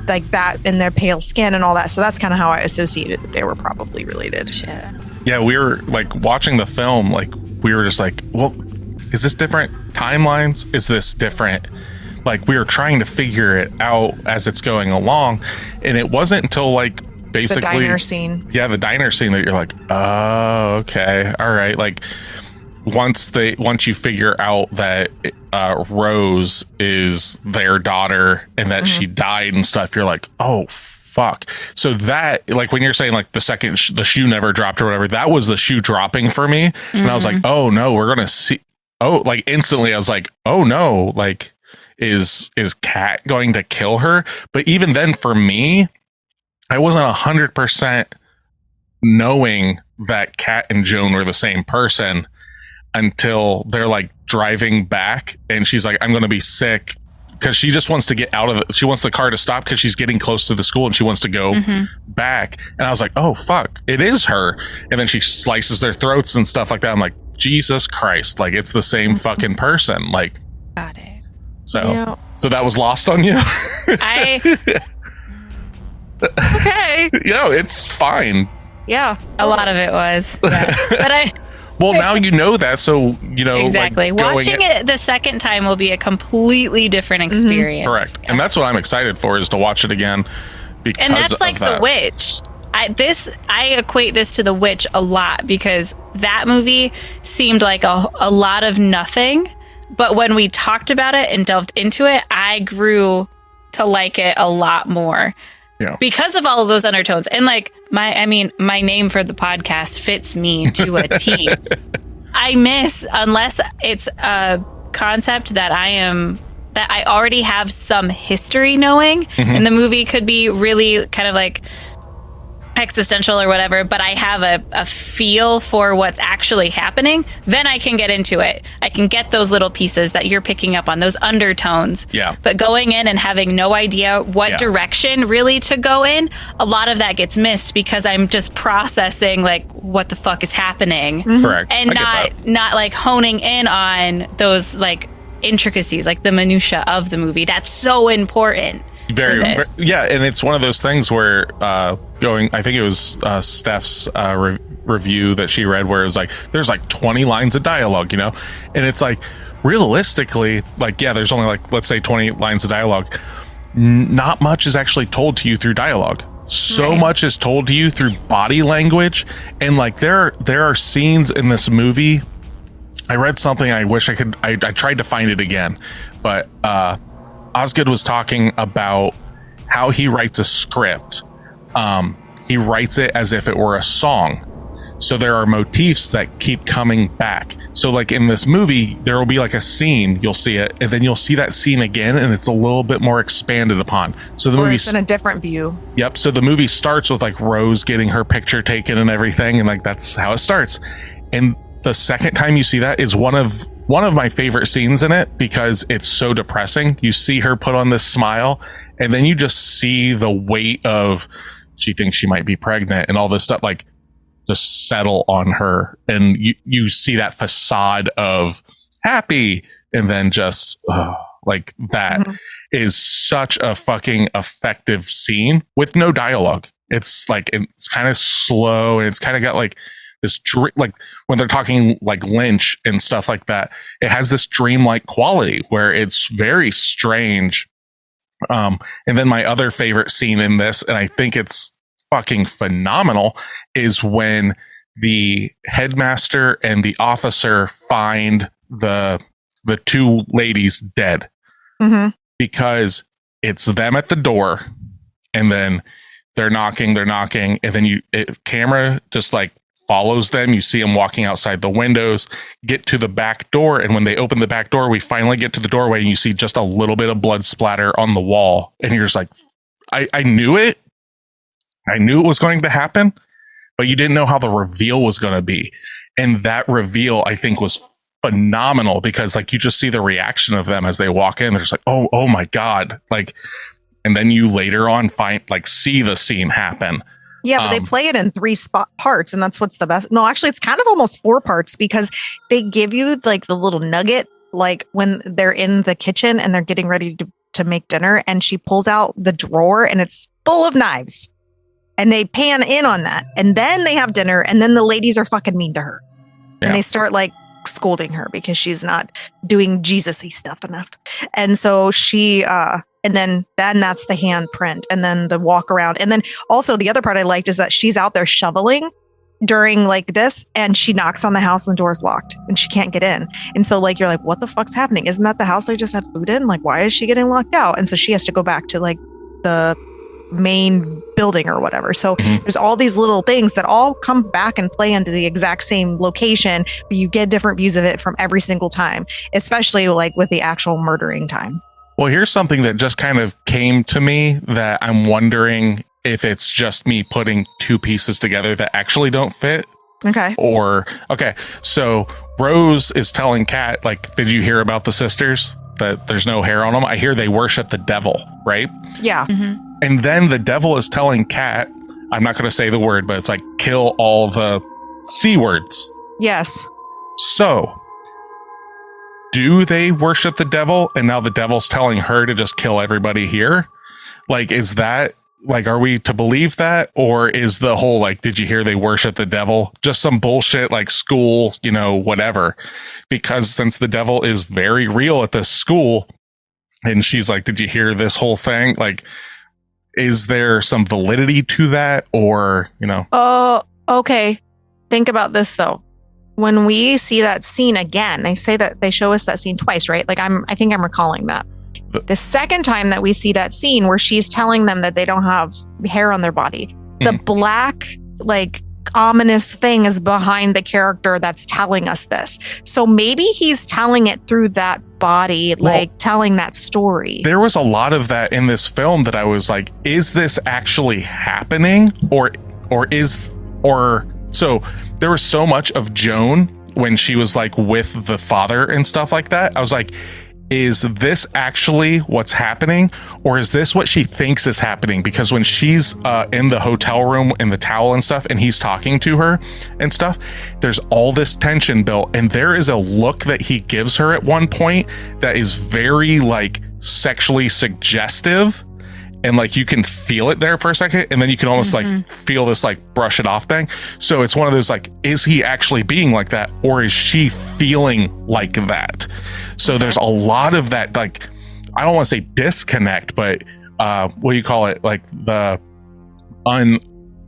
like that, and their pale skin and all that. So that's kind of how I associated that they were probably related. Yeah, we were like watching the film, like we were just like, well, is this different timelines? Is this different? Like we were trying to figure it out as it's going along, and it wasn't until like basically the diner scene. Yeah, the diner scene that you're like, oh, okay, all right. Like once you figure out that Rose is their daughter and that she died and stuff, you're like, oh fuck. So that, like when you're saying like the second the shoe never dropped or whatever, that was the shoe dropping for me, and I was like, oh no, we're gonna see. Oh, like instantly I was like, oh no, like. Is Kat going to kill her? But even then, for me, I wasn't 100% knowing that Kat and Joan were the same person until they're like driving back, and she's like, "I'm going to be sick," because she just wants to get out of it. She wants the car to stop because she's getting close to the school and she wants to go back. And I was like, "Oh fuck, it is her!" And then she slices their throats and stuff like that. I'm like, Jesus Christ, like it's the same fucking person. Like, got it. So that was lost on you? Okay. It's fine. Yeah. A lot of it was. Yeah. But well, now you know that, so you know exactly. Like, watching it the second time will be a completely different experience. Correct. Yeah. And that's what I'm excited for, is to watch it again. Because and that's like that. The Witch. I equate this to The Witch a lot, because that movie seemed like a lot of nothing. But when we talked about it and delved into it, I grew to like it a lot more because of all of those undertones. And like my name for the podcast fits me to a T. I miss, unless it's a concept that I already have some history knowing, and the movie could be really kind of like existential or whatever, but I have a feel for what's actually happening, then I can get into it. I can get those little pieces that you're picking up on, those undertones. Yeah. But going in and having no idea what direction really to go in, a lot of that gets missed because I'm just processing like what the fuck is happening. Correct. And not like honing in on those like intricacies, like the minutia of the movie. That's so important. Very, yeah, and it's one of those things where I think it was Steph's review that she read, where it was like there's like 20 lines of dialogue, and it's like realistically, like there's only like, let's say 20 lines of dialogue. Not much is actually told to you through dialogue. So much is told to you through body language, and like there are scenes in this movie. I read something. I wish I could. I tried to find it again, but Osgood was talking about how he writes a script. He writes it as if it were a song. So there are motifs that keep coming back. So like in this movie, there will be like a scene, you'll see it, and then you'll see that scene again, and it's a little bit more expanded upon. So the movie, it's in a different view. Yep. So the movie starts with like Rose getting her picture taken and everything, and like that's how it starts. And the second time you see that is one of my favorite scenes in it, because it's so depressing. You see her put on this smile, and then you just see the weight of she thinks she might be pregnant and all this stuff like just settle on her, and you see that facade of happy, and then just like that is such a fucking effective scene with no dialogue. It's like it's kind of slow, and it's kind of got like this like when they're talking like Lynch and stuff like that, it has this dreamlike quality where it's very strange. And then my other favorite scene in this, and I think it's fucking phenomenal, is when the headmaster and the officer find the two ladies dead, because it's them at the door, and then they're knocking, and then camera just like follows them. You see them walking outside the windows, get to the back door, and when they open the back door, we finally get to the doorway, and you see just a little bit of blood splatter on the wall, and you're just like, I knew it. I knew it was going to happen, but you didn't know how the reveal was going to be. And that reveal, I think, was phenomenal, because like you just see the reaction of them as they walk in. They're just like, oh my God. Like and then you later on see the scene happen. Yeah, but they play it in 3 parts, and that's what's the best. No, actually, it's kind of almost 4 parts because they give you like the little nugget, like when they're in the kitchen and they're getting ready to make dinner, and she pulls out the drawer and it's full of knives, and they pan in on that, and then they have dinner, and then the ladies are fucking mean to her, and they start like scolding her because she's not doing Jesus-y stuff enough, and so she and then that's the handprint, and then the walk around, and then also the other part I liked is that she's out there shoveling during like this, and she knocks on the house and the door's locked and she can't get in, and so like you're like, what the fuck's happening? Isn't that the house they just had food in? Like, why is she getting locked out? And so she has to go back to like the main building or whatever. So there's all these little things that all come back and play into the exact same location, but you get different views of it from every single time, especially like with the actual murdering time. Well, here's something that just kind of came to me that I'm wondering if it's just me putting 2 pieces together that actually don't fit. Okay. So Rose is telling Kat, like, did you hear about the sisters? That there's no hair on them? I hear they worship the devil, right? Yeah. And then the devil is telling Kat, I'm not going to say the word, but it's like, kill all the C words. Yes. So, do they worship the devil? And now the devil's telling her to just kill everybody here? Like, is that, like, are we to believe that? Or is the whole, like, did you hear they worship the devil? Just some bullshit, like school, whatever. Because since the devil is very real at this school, and she's like, did you hear this whole thing? Like, is there some validity to that? Or, okay. Think about this, though. When we see that scene again, they say that they show us that scene twice, right? Like I think I'm recalling that. The second time that we see that scene where she's telling them that they don't have hair on their body, the black, like, ominous thing is behind the character that's telling us this. So maybe he's telling it through that body, like telling that story. There was a lot of that in this film that I was like, is this actually happening? So there was so much of Joan when she was like with the father and stuff like that. I was like, is this actually what's happening? Or is this what she thinks is happening? Because when she's in the hotel room in the towel and stuff, and he's talking to her and stuff, there's all this tension built. And there is a look that he gives her at one point that is very like sexually suggestive. And like you can feel it there for a second, and then you can almost like feel this like brush it off thing. So it's one of those like, is he actually being like that, or is she feeling like that? So there's a lot of that, like, I don't want to say disconnect, but what do you call it? Like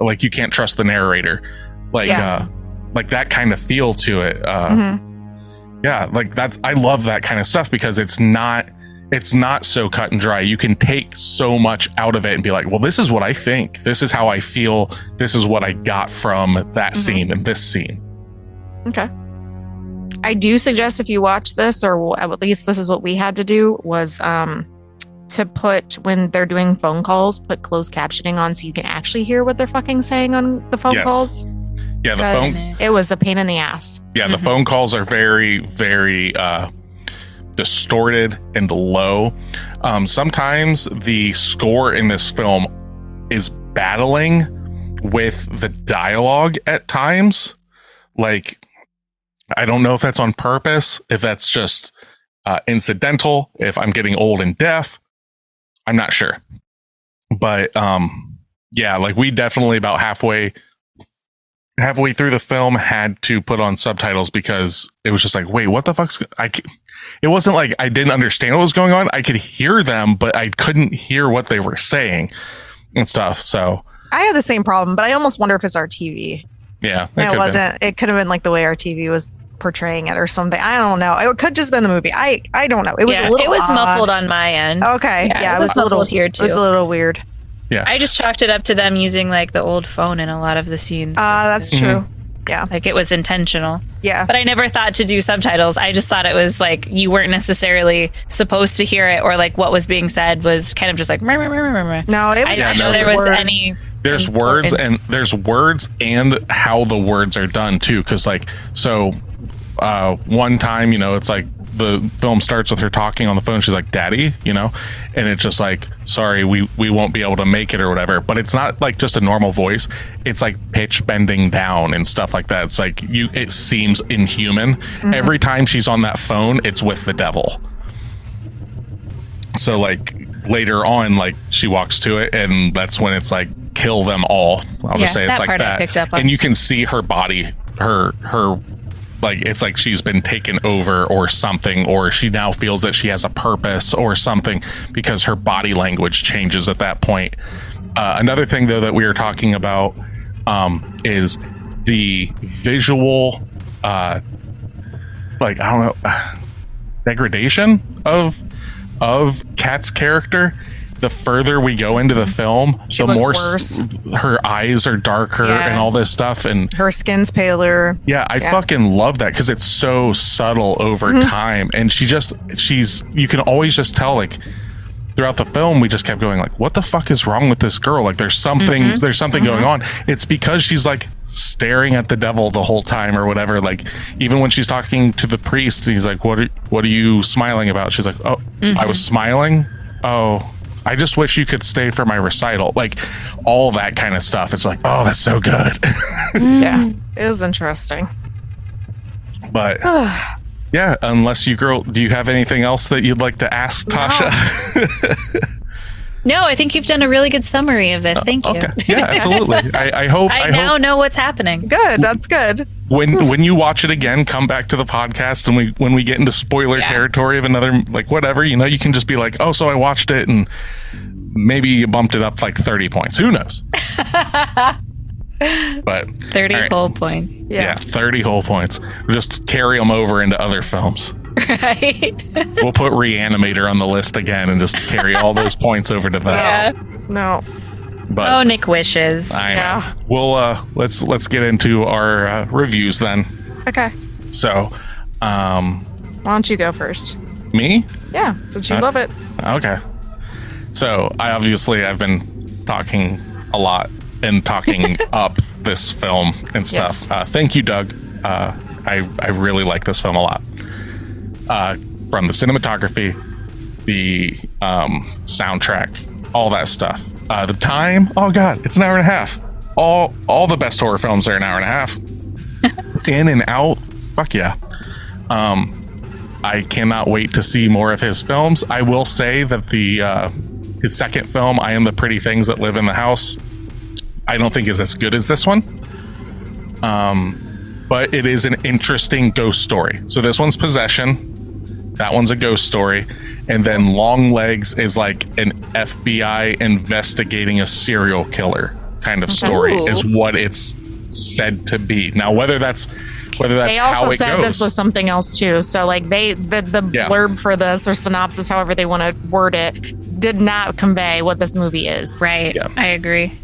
like you can't trust the narrator, like like that kind of feel to it. Yeah, like I love that kind of stuff because it's not so cut and dry. You can take so much out of it and be like, well, this is what I think. This is how I feel. This is what I got from that scene and this scene. Okay. I do suggest if you watch this, or at least this is what we had to do, was to put, when they're doing phone calls, put closed captioning on so you can actually hear what they're fucking saying on the phone calls. Yeah, the phone. It was a pain in the ass. Yeah, the phone calls are very, very distorted and low. Sometimes the score in this film is battling with the dialogue at times. Like, I don't know if that's on purpose, if that's just incidental, if I'm getting old and deaf. I'm not sure. But yeah, like we definitely about halfway through the film had to put on subtitles because it was just like, wait, what the fuck's... It wasn't like I didn't understand what was going on. I could hear them, but I couldn't hear what they were saying and stuff. So I had the same problem, but I almost wonder if it's our TV. Yeah. It wasn't. It could have been like the way our TV was portraying it or something. I don't know. It could just been the movie. I don't know. It was a little... It was muffled on my end. Okay. Yeah, it was muffled a little here too. It was a little weird. Yeah. I just chalked it up to them using like the old phone in a lot of the scenes. That's true. Yeah. Like it was intentional. Yeah. But I never thought to do subtitles. I just thought it was like you weren't necessarily supposed to hear it, or like what was being said was kind of just like... No, it was... I didn't know there was any... There's words and how the words are done too. Cause like, so one time, it's like the film starts with her talking on the phone. She's like, "Daddy," you know, and it's just like, "Sorry, we won't be able to make it," or whatever. But it's not like just a normal voice. It's like pitch bending down and stuff like that. It's like it seems inhuman. Mm-hmm. Every time she's on that phone, it's with the devil. So like later on, like she walks to it, and that's when it's like, kill them all. I'll just say it's like that. And you can see her body, her like, it's like she's been taken over or something, or she now feels that she has a purpose or something, because her body language changes at that point. Another thing though that we were talking about is the visual like, I don't know, degradation of Kat's character. The further we go into the film, the more her eyes are darker and all this stuff, and her skin's paler. Yeah, I fucking love that, because it's so subtle over time, and she's you can always just tell, like, throughout the film we just kept going like, what the fuck is wrong with this girl? Like, there's something going on. It's because she's like staring at the devil the whole time or whatever. Like, even when she's talking to the priest, he's like, what are you smiling about? She's like, oh, I was smiling. Oh, I just wish you could stay for my recital. Like, all that kind of stuff. It's like, oh, that's so good. Yeah, it is interesting. But yeah, unless do you have anything else that you'd like to ask Tasha? No, I think you've done a really good summary of this. Thank you. Okay. Yeah, absolutely. I hope I now know what's happening. Good. That's good. When you watch it again, come back to the podcast, and when we get into spoiler territory of another, like, whatever, you know, you can just be like, oh, so I watched it and maybe you bumped it up like 30 points. Who knows? But 30 whole points. Yeah, 30 whole points. We'll just carry them over into other films. Right. We'll put Reanimator on the list again and just carry all those points over to that. Yeah. No. But Nick wishes. I know. We'll let's get into our reviews then. Okay. So, why don't you go first? Me? Yeah, since you love it. Okay. So I've been talking a lot and talking up this film and stuff. Yes. Thank you, Doug. I really like this film a lot. From the cinematography, the soundtrack, all that stuff. The time, oh god, it's an hour and a half. All the best horror films are an hour and a half. In and out, fuck yeah. I cannot wait to see more of his films. I will say that his second film, I Am the Pretty Things That Live in the House, I don't think is as good as this one. But it is an interesting ghost story. So this one's possession. That one's a ghost story. And then Long Legs is like an FBI investigating a serial killer kind of story. Ooh. Is what it's said to be. Now, whether that's they also said this was something else too. So like the blurb for this, or synopsis, however they want to word it, did not convey what this movie is. Right. Yeah. I agree.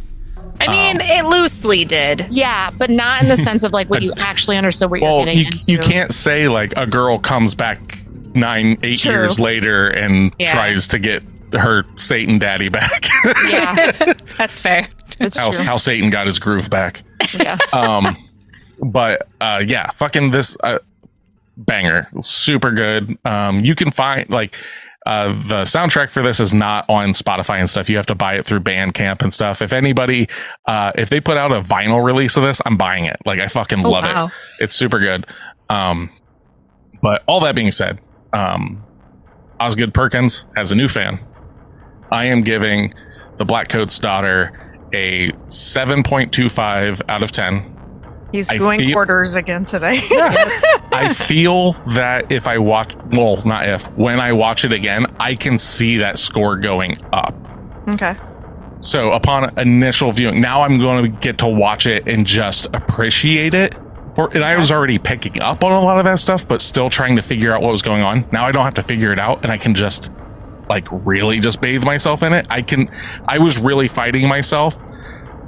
I mean, it loosely did. Yeah, but not in the sense of like what you actually understood what you're getting into. You can't say like a girl comes back 8 years later and tries to get her Satan daddy back. Yeah, that's fair. How Satan got his groove back. Yeah. But fucking this banger, super good. You can find like the soundtrack for this is not on Spotify and stuff. You have to buy it through Bandcamp and stuff. If anybody, if they put out a vinyl release of this, I'm buying it. Like, I fucking love it. It's super good. But all that being said, Oz Perkins has a new fan. I am giving The Blackcoat's Daughter a 7.25 out of 10. He's going quarters again today. I feel that when I watch it again, I can see that score going up. Okay. So upon initial viewing, now I'm going to get to watch it and just appreciate it. And I was already picking up on a lot of that stuff, but still trying to figure out what was going on. Now I don't have to figure it out, and I can just like really just bathe myself in it. I was really fighting myself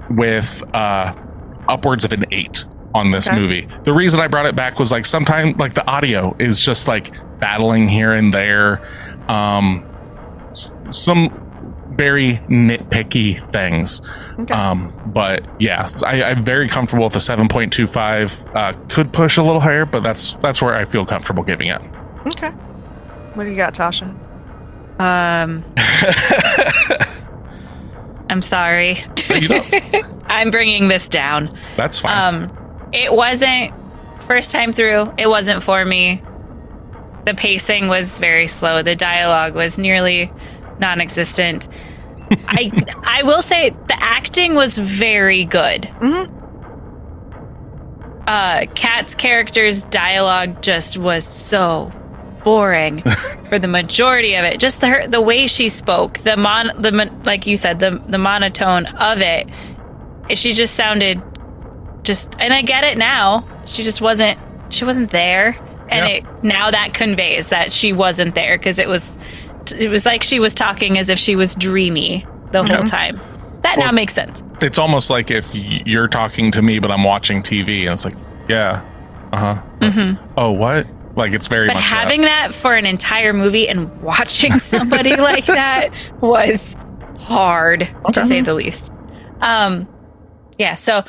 with upwards of an 8 on this movie. The reason I brought it back was like sometimes like the audio is just like battling here and there. Some very nitpicky things. But yeah, I'm very comfortable with the 7.25. Could push a little higher, but that's where I feel comfortable giving it. Okay. What do you got, Tasha? I'm sorry. No, you don't. I'm bringing this down. That's fine. It wasn't, first time through, it wasn't for me. The pacing was very slow. The dialogue was nearly non-existent. I will say the acting was very good. Mm-hmm. Kat's character's dialogue just was so boring for the majority of it. Just the way she spoke, like you said, the monotone of it. She just sounded and I get it now. She wasn't there, and now that conveys that she wasn't there, because it was like she was talking as if she was dreamy the whole time. That now makes sense. It's almost like if you're talking to me, but I'm watching TV, and it's like, yeah, oh, what? Like, it's very but much having that for an entire movie and watching somebody like that was hard, to say the least. Yeah, so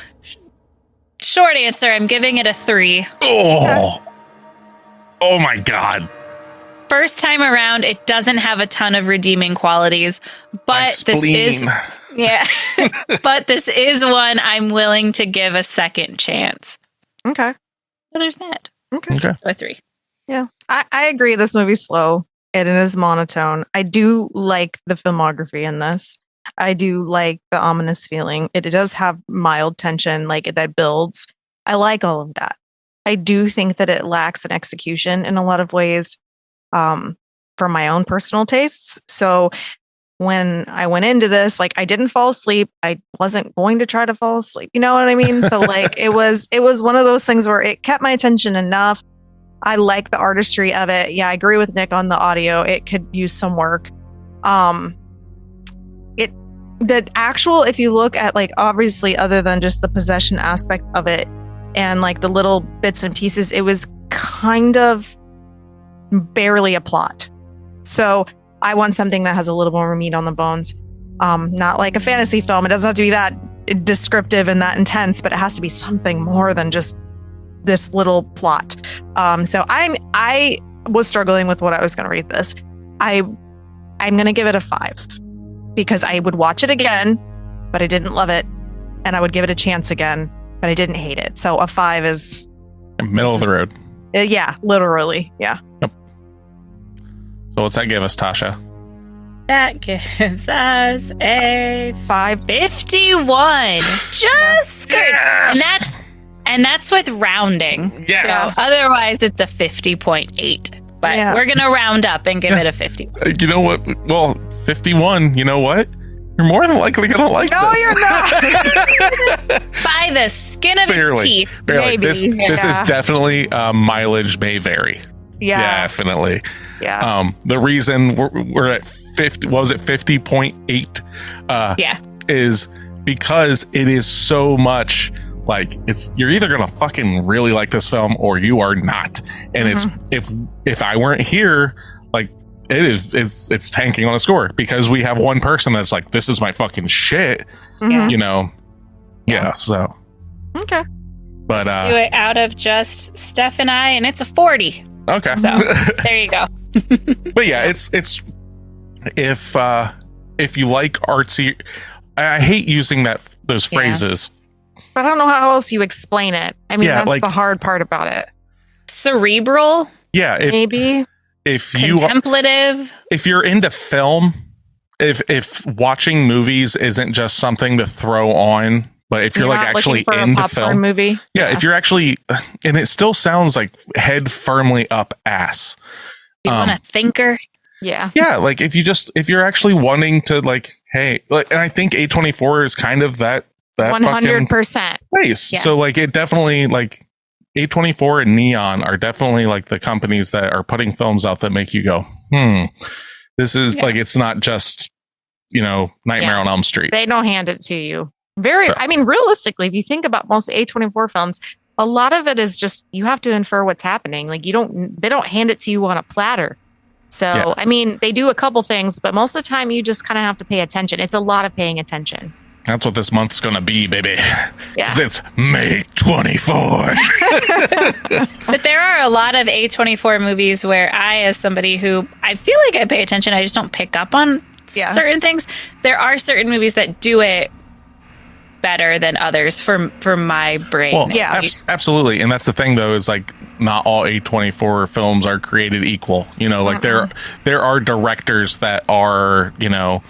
short answer, I'm giving it a 3. Oh my God. First time around, it doesn't have a ton of redeeming qualities, but this is but this is one I'm willing to give a second chance. Okay. So there's that. Okay. So a 3. Yeah. I agree. This movie's slow. It is monotone. I do like the filmography in this. I do like the ominous feeling. It does have mild tension, like that builds. I like all of that. I do think that it lacks an execution in a lot of ways, for my own personal tastes. So when I went into this, like, I didn't fall asleep. I wasn't going to try to fall asleep. You know what I mean? So like, it was one of those things where it kept my attention enough. I like the artistry of it. Yeah, I agree with Nick on the audio. It could use some work. If you look at, like, obviously, other than just the possession aspect of it and like the little bits and pieces, it was kind of barely a plot. So I want something that has a little more meat on the bones. Not like a fantasy film. It doesn't have to be that descriptive and that intense, but it has to be something more than just this little plot. So I was struggling with what I was going to rate this. I'm going to give it a 5 because I would watch it again, but I didn't love it, and I would give it a chance again, but I didn't hate it. So a 5 is middle of the road. Yeah, literally. Yeah. Yep. So what's that give us, Tasha? That gives us a 551. Just good. Yes! And that's with rounding. Yes. So otherwise it's a 50.8. But we're going to round up and give it a 50. You know what? Well, 51, you know what? You're more than likely going to like this. No, you're not. By the skin of its teeth. Barely. This is definitely mileage may vary. Yeah. Definitely. Yeah. The reason we're at 50, what was it, 50.8? Is because it is so much like, you're either gonna fucking really like this film or you are not. And it's if I weren't here, like, it's tanking on a score because we have one person that's like, this is my fucking shit. You know. Yeah. So okay. But let's do it out of just Steph and I, and it's a 40. Okay. So there you go. But yeah, it's if you like artsy, I hate using those phrases. But I don't know how else you explain it. I mean, that's like, the hard part about it. Cerebral. Yeah. Maybe. If contemplative. If you're into film, if watching movies isn't just something to throw on, but if you're like actually into film movie. Yeah. If you're actually, and it still sounds like head firmly up ass. You want a thinker? Yeah. Yeah. Like if you're actually wanting to, like, hey, like, and I think A24 is kind of that 100% place. Yeah. So like, it definitely, like, A24 and Neon are definitely like the companies that are putting films out that make you go, this is like, it's not just, Nightmare on Elm Street. They don't hand it to you. I mean, realistically, if you think about most A24 films, a lot of it is just, you have to infer what's happening. Like, they don't hand it to you on a platter. So, I mean, they do a couple things, but most of the time you just kind of have to pay attention. It's a lot of paying attention. That's what this month's gonna be, baby. Yeah. 'Cause it's May 24. But there are a lot of A24 movies where I, as somebody who I feel like I pay attention, I just don't pick up on certain things. There are certain movies that do it better than others for my brain. Well, absolutely. And that's the thing, though, is like not all A24 films are created equal. You know, like there are directors that are, you know,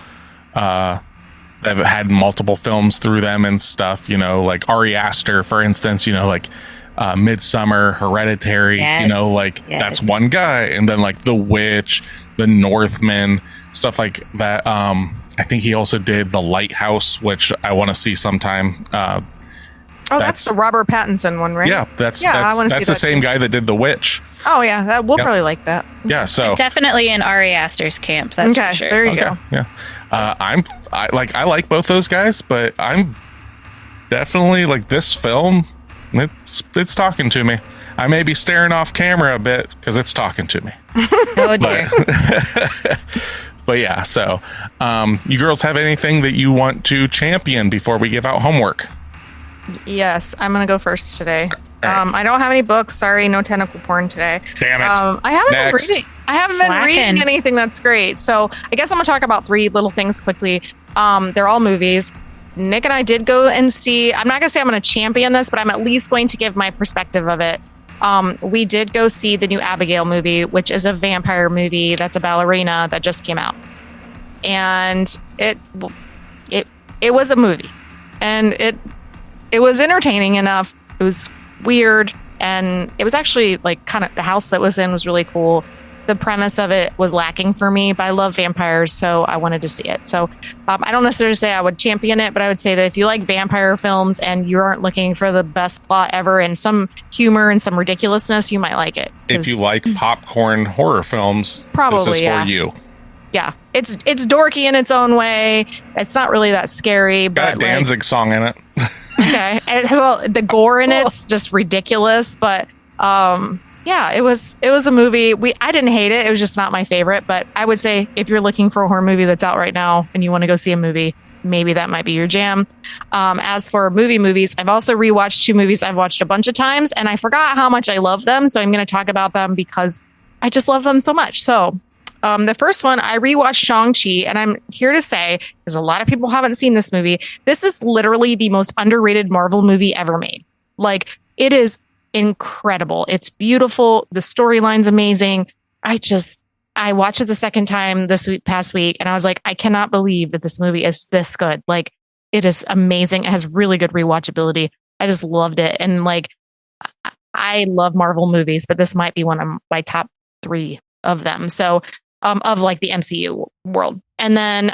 that have had multiple films through them and stuff, you know, like Ari Aster, for instance, you know, like Midsummer, Hereditary, you know, like that's one guy. And then like The Witch, The Northman, stuff like that. I think he also did The Lighthouse, which I want to see sometime. That's the Robert Pattinson one, right? Yeah, that's the same guy that did The Witch. Oh yeah, we'll probably like that. Yeah, so definitely in Ari Aster's camp. That's for sure. There you go. Yeah, I like both those guys, but I'm definitely like this film. It's talking to me. I may be staring off camera a bit because it's talking to me. Oh dear. But yeah, so you girls have anything that you want to champion before we give out homework? Yes, I'm going to go first today. Right. I don't have any books. Sorry, no tentacle porn today. Damn it. I haven't been reading anything that's great. So I guess I'm going to talk about 3 little things quickly. They're all movies. Nick and I did go and see, I'm not going to say I'm going to champion this, but I'm at least going to give my perspective of it. We did go see the new Abigail movie, which is a vampire movie that's a ballerina that just came out. And it was a movie. And it was entertaining enough. It was weird. And it was actually like kind of the house that was in was really cool. The premise of it was lacking for me, but I love vampires, so I wanted to see it. So I don't necessarily say I would champion it, but I would say that if you like vampire films and you aren't looking for the best plot ever and some humor and some ridiculousness, you might like it. If you like popcorn horror films, probably this is for you. Yeah, it's dorky in its own way. It's not really that scary, but got a Danzig song in it. Okay, it has the gore in it's just ridiculous, but yeah, it was a movie. I didn't hate it. It was just not my favorite. But I would say if you're looking for a horror movie that's out right now and you want to go see a movie, maybe that might be your jam. As for movies, I've also rewatched 2 movies I've watched a bunch of times, and I forgot how much I love them. So I'm going to talk about them because I just love them so much. So the first one, I rewatched Shang-Chi, and I'm here to say, because a lot of people haven't seen this movie, this is literally the most underrated Marvel movie ever made. Like, it is incredible. It's beautiful. The storyline's amazing. I watched it the second time past week, and I was like, I cannot believe that this movie is this good. Like, it is amazing. It has really good rewatchability. I just loved it. And like, I love Marvel movies, but this might be one of my top 3 of them. So, of like the MCU world. And then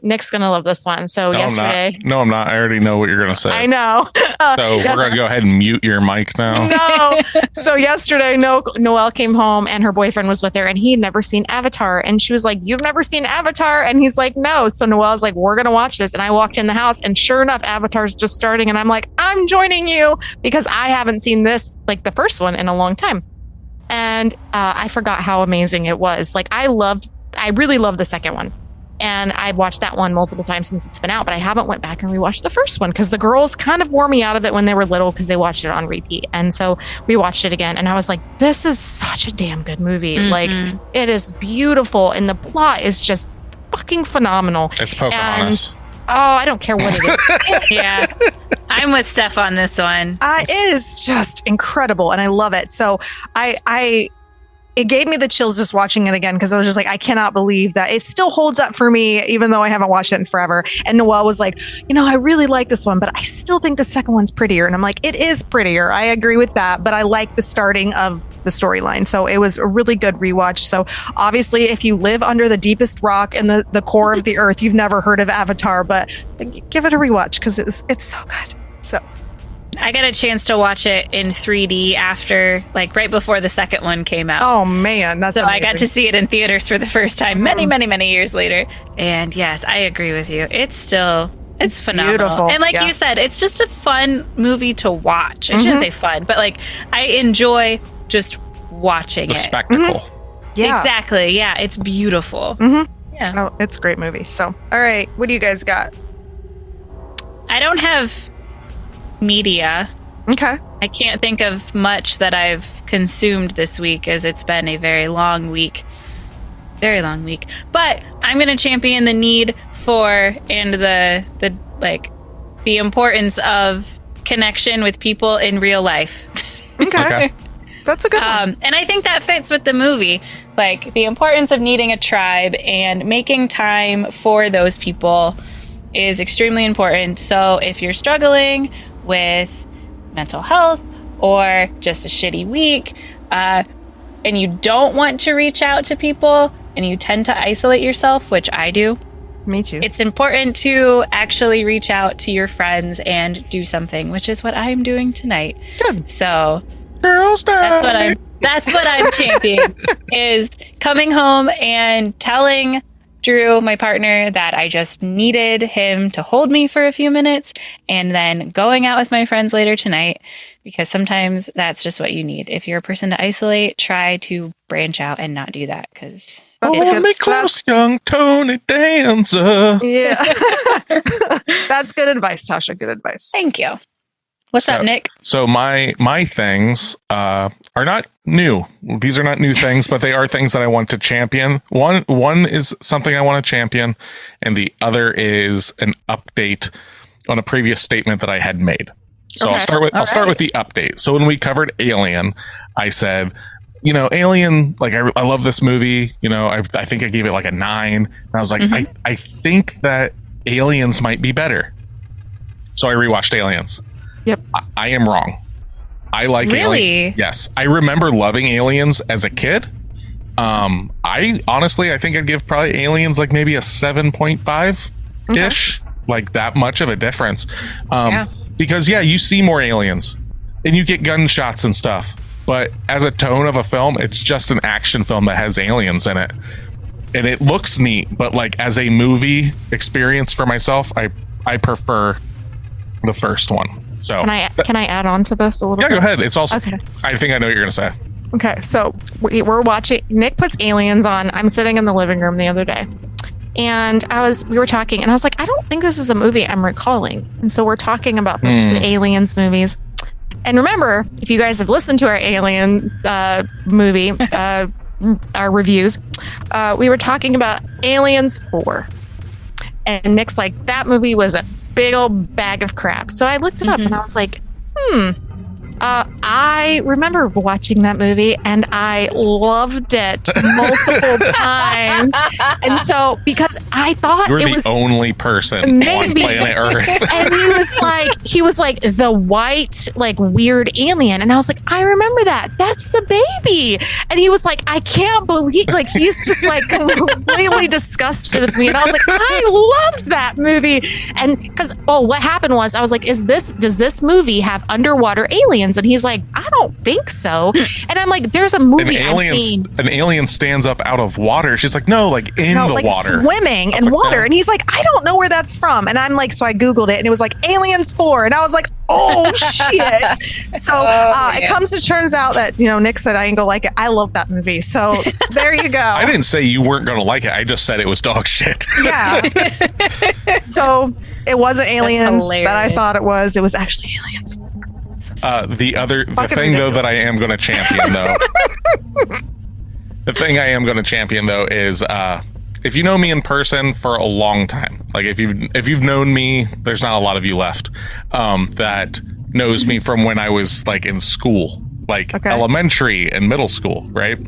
Nick's going to love this one. So yesterday. I'm not. I already know what you're going to say. I know. So we're going to go ahead and mute your mic now. No. So yesterday, Noelle came home and her boyfriend was with her and he had never seen Avatar. And she was like, "You've never seen Avatar?" And he's like, "No." So Noelle's like, "We're going to watch this." And I walked in the house and sure enough, Avatar's just starting. And I'm like, I'm joining you because I haven't seen this, like the first one, in a long time. And I forgot how amazing it was. Like, I really loved the second one. And I've watched that one multiple times since it's been out, but I haven't went back and rewatched the first one because the girls kind of wore me out of it when they were little because they watched it on repeat. And so we watched it again and I was like, this is such a damn good movie. Mm-hmm. Like, it is beautiful and the plot is just fucking phenomenal. It's Pocahontas. Oh, I don't care what it is. Yeah. I'm with Steph on this one. It is just incredible and I love it. So it gave me the chills just watching it again because I was just like, I cannot believe that it still holds up for me, even though I haven't watched it in forever. And Noelle was like, I really like this one, but I still think the second one's prettier. And I'm like, it is prettier. I agree with that, but I like the starting of the storyline. So it was a really good rewatch. So obviously, if you live under the deepest rock in the core of the earth, you've never heard of Avatar, but give it a rewatch because it's so good. So I got a chance to watch it in 3D after, like, right before the second one came out. Oh, man. That's amazing. I got to see it in theaters for the first time many years later. And yes, I agree with you. It's phenomenal. Beautiful. And like you said, it's just a fun movie to watch. I shouldn't say fun, but like, I enjoy just watching the spectacle. Yeah. Exactly. Yeah. It's beautiful. Yeah. Oh, it's a great movie. So, all right. What do you guys got? I don't have media. Okay. I can't think of much that I've consumed this week, as it's been a very long week. Very long week. But I'm going to champion the need for and the importance of connection with people in real life. Okay. That's a good one. And I think that fits with the movie. Like, the importance of needing a tribe and making time for those people is extremely important. So if you're struggling with mental health or just a shitty week, and you don't want to reach out to people and you tend to isolate yourself, which I do. Me too. It's important to actually reach out to your friends and do something, which is what I'm doing tonight. Good. So Girls night. that's what I'm championing is coming home and telling Drew, my partner, that I just needed him to hold me for a few minutes, and then going out with my friends later tonight, because sometimes that's just what you need. If you're a person to isolate, try to branch out and not do that, because hold me close, young Tony Danza. Yeah. That's good advice, Tasha. Good advice. Thank you. What's up, Nick? So my things are not new. These are not new things, but they are things that I want to champion. One is something I want to champion, and the other is an update on a previous statement that I had made. So I'll start with the update. So when we covered Alien, I said, Alien, like I love this movie. I think I gave it like a 9. And I was like, I think that Aliens might be better. So I rewatched Aliens. Yep. I am wrong. I like Really? Yes. I remember loving Aliens as a kid. I honestly think I'd give probably Aliens like maybe a 7.5-ish. Like that much of a difference. Because you see more aliens and you get gunshots and stuff. But as a tone of a film, it's just an action film that has aliens in it. And it looks neat, but like as a movie experience for myself, I prefer the first one. So can I add on to this a little bit? Yeah, go ahead. It's also okay. I think I know what you're gonna say. Okay, so we're watching. Nick puts Aliens on. I'm sitting in the living room the other day, and we were talking, and I was like, I don't think this is a movie I'm recalling. And so we're talking about the Aliens movies. And remember, if you guys have listened to our Alien movie, our reviews, we were talking about Aliens 4, and Nick's like, that movie was a big old bag of crap. So I looked it up and I was like, I remember watching that movie and I loved it multiple times. And so, because I thought you were the only person on planet Earth. And he was like the white, like weird alien. And I was like, I remember that. That's the baby. And he was like, I can't believe, like, he's just like completely disgusted with me. And I was like, I loved that movie. And because, what happened was I was like, does this movie have underwater aliens? And he's like, I don't think so. And I'm like, there's a movie I've seen. An alien stands up out of water. She's like, no, like in the water. Swimming in water. And he's like, I don't know where that's from. And I'm like, so I Googled it and it was like Aliens 4. And I was like, oh shit. So it turns out that, Nick said I ain't gonna like it. I love that movie. So there you go. I didn't say you weren't gonna like it. I just said it was dog shit. Yeah. So it wasn't Aliens that I thought it was. It was actually Aliens. The thing though that I am going to champion though, is if you know me in person for a long time, like if you've known me, there's not a lot of you left that knows me from when I was like in school, like elementary and middle school, right?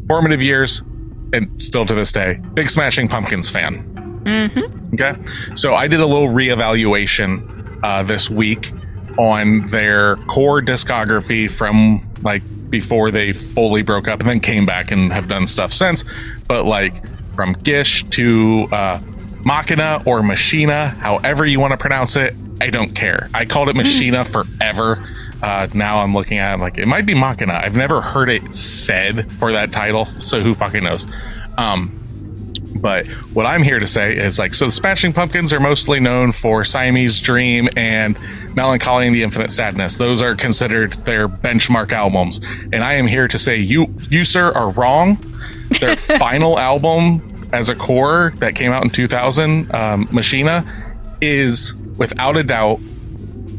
Formative years, and still to this day, big Smashing Pumpkins fan. Okay, so I did a little reevaluation this week on their core discography from like before they fully broke up and then came back and have done stuff since. But like from Gish to Machina or Machina, however you want to pronounce it, I don't care. I called it Machina forever. Now I'm looking at it like it might be Machina. I've never heard it said for that title, so who fucking knows? But what I'm here to say is like, so Smashing Pumpkins are mostly known for Siamese Dream and Melancholy and the Infinite Sadness. Those are considered their benchmark albums. And I am here to say you sir, are wrong. Their final album as a core that came out in 2000, Machina, is without a doubt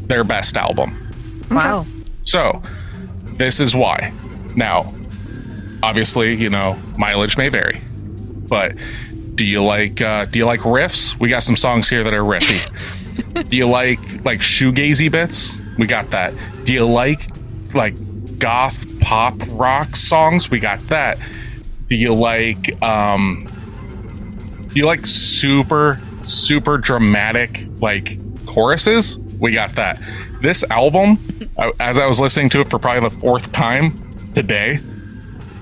their best album. Wow. So this is why. Now, obviously, you know, mileage may vary, but do you like riffs? We got some songs here that are riffy. Do you like shoegazy bits? We got that. Do you like goth pop rock songs? We got that. Do you like super dramatic choruses? We got that. This album, as I was listening to it for probably the fourth time today,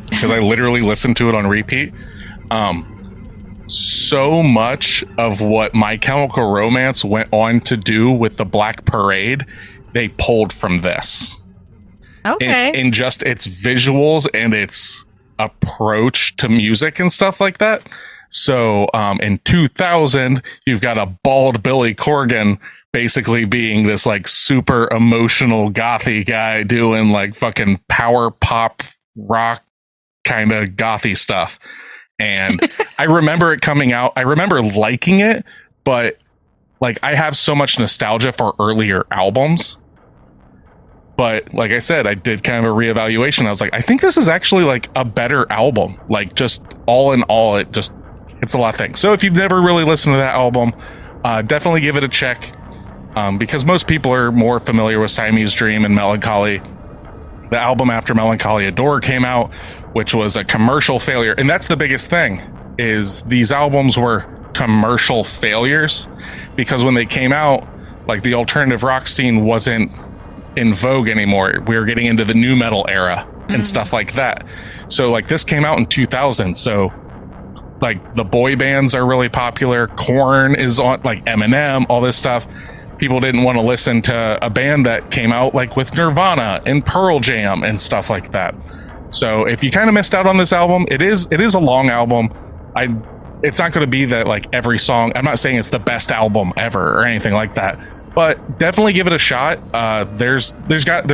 because I literally listened to it on repeat, so much of what My Chemical Romance went on to do with the Black Parade, they pulled from this. Okay. In just its visuals and its approach to music and stuff like that. So in 2000, you've got a bald Billy Corgan basically being this super emotional gothy guy doing fucking power pop rock kind of gothy stuff. And I remember it coming out. I remember liking it, but I have so much nostalgia for earlier albums. But like I said, I did kind of a reevaluation. I was like, I think this is actually a better album. Just all in all, it's a lot of things. So if you've never really listened to that album, definitely give it a check. Because most people are more familiar with Siamese Dream and Melancholy. The album after Melancholy Adore came out, which was a commercial failure. And that's the biggest thing, is these albums were commercial failures, because when they came out, the alternative rock scene wasn't in vogue anymore. We were getting into the nu metal era and stuff like that. So this came out in 2000. So the boy bands are really popular. Korn is on, Eminem, all this stuff. People didn't want to listen to a band that came out with Nirvana and Pearl Jam and stuff like that. So if you kind of missed out on this album, it is a long album. It's not going to be that every song. I'm not saying it's the best album ever or anything like that, but definitely give it a shot. There's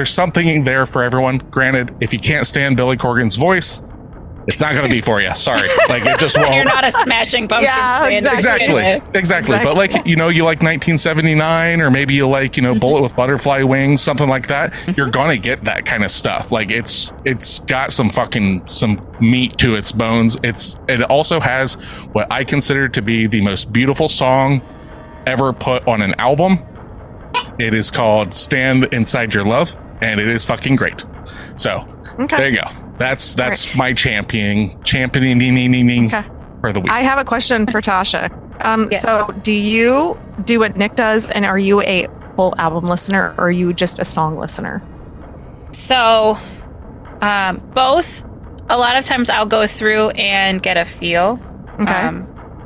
something there for everyone. Granted, if you can't stand Billy Corgan's voice, it's not going to be for you. Sorry. It just won't. You're not a Smashing Pumpkins fan. Exactly. But you like 1979, or maybe you Bullet with Butterfly Wings, something like that. You're going to get that kind of stuff. It's got some meat to its bones. It also has what I consider to be the most beautiful song ever put on an album. It is called Stand Inside Your Love, and it is fucking great. So there you go. That's right. My championing for the week. I have a question for Tasha. Yes. So do you do what Nick does, and are you a full album listener, or are you just a song listener? So both. A lot of times I'll go through and get a feel. Okay.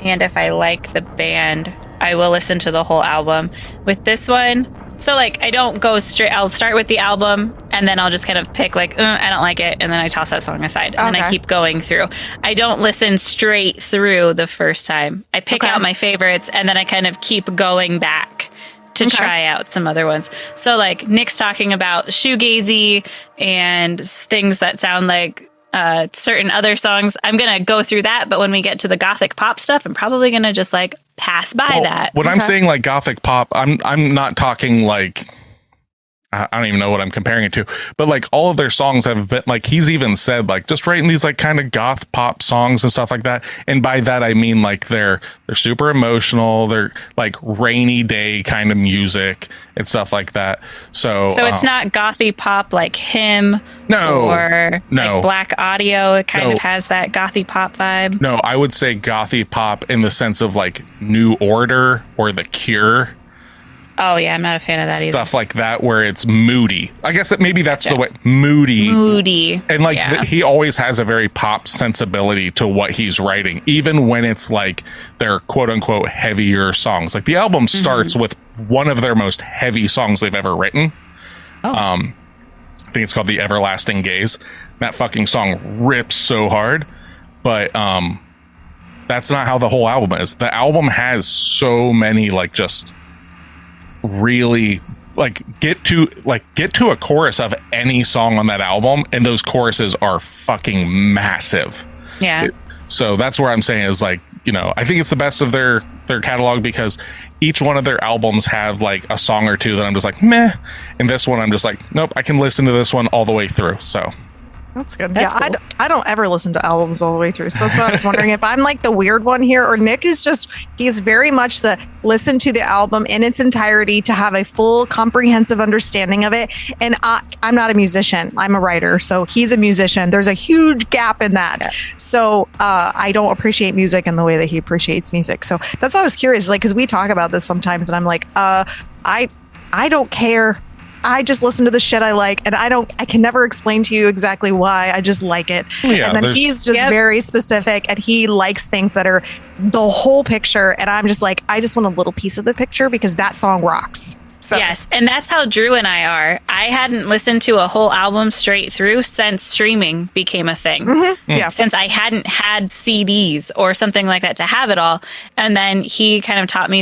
And if I like the band, I will listen to the whole album. With this one, so I don't go straight. I'll start with the album, and then I'll just kind of pick I don't like it, and then I toss that song aside, and then I keep going through. I don't listen straight through the first time. I pick out my favorites, and then I kind of keep going back to try out some other ones. So Nick's talking about shoegazy and things that sound like certain other songs. I'm gonna go through that, but when we get to the gothic pop stuff, I'm probably gonna just pass by that. When I'm saying gothic pop, I'm not talking I don't even know what I'm comparing it to, but all of their songs have been he's even said just writing these kind of goth pop songs and stuff like that. And by that I mean they're super emotional, they're rainy day kind of music and stuff like that. So it's not gothy pop like Him or Black Audio. It kind of has that gothy pop vibe. No, I would say gothy pop in the sense of New Order or The Cure. Oh, yeah, I'm not a fan of that either. Stuff like that, where it's moody. I guess maybe that's the way. Moody. And he always has a very pop sensibility to what he's writing, even when it's their quote unquote heavier songs. The album starts with one of their most heavy songs they've ever written. I think it's called The Everlasting Gaze. That fucking song rips so hard, but that's not how the whole album is. The album has so many just really get to a chorus of any song on that album, and those choruses are fucking massive. So that's where I'm saying is I think it's the best of their their catalog because each one of their albums have like a song or two that I'm just like meh, and this one I'm just like nope, I can listen to this one all the way through. So that's good. That's yeah, cool. I don't ever listen to albums all the way through. So that's what I was wondering if I'm like the weird one here, or Nick is just, he's very much the listen to the album in its entirety to have a full comprehensive understanding of it. And I'm not a musician. I'm a writer. So he's a musician. There's a huge gap in that. Yeah. So I don't appreciate music in the way that he appreciates music. So that's why I was curious, like, because we talk about this sometimes and I'm like, I don't care. I just listen to the shit I like, and I can never explain to you exactly why. I just like it. Yeah, and then he's just very specific, and he likes things that are the whole picture. And I'm just like, I just want a little piece of the picture because that song rocks. So. Yes, and that's how Drew and I are. I hadn't listened to a whole album straight through since streaming became a thing. Mm-hmm. Yeah. Since I hadn't had CDs or something like that to have it all. And then he kind of taught me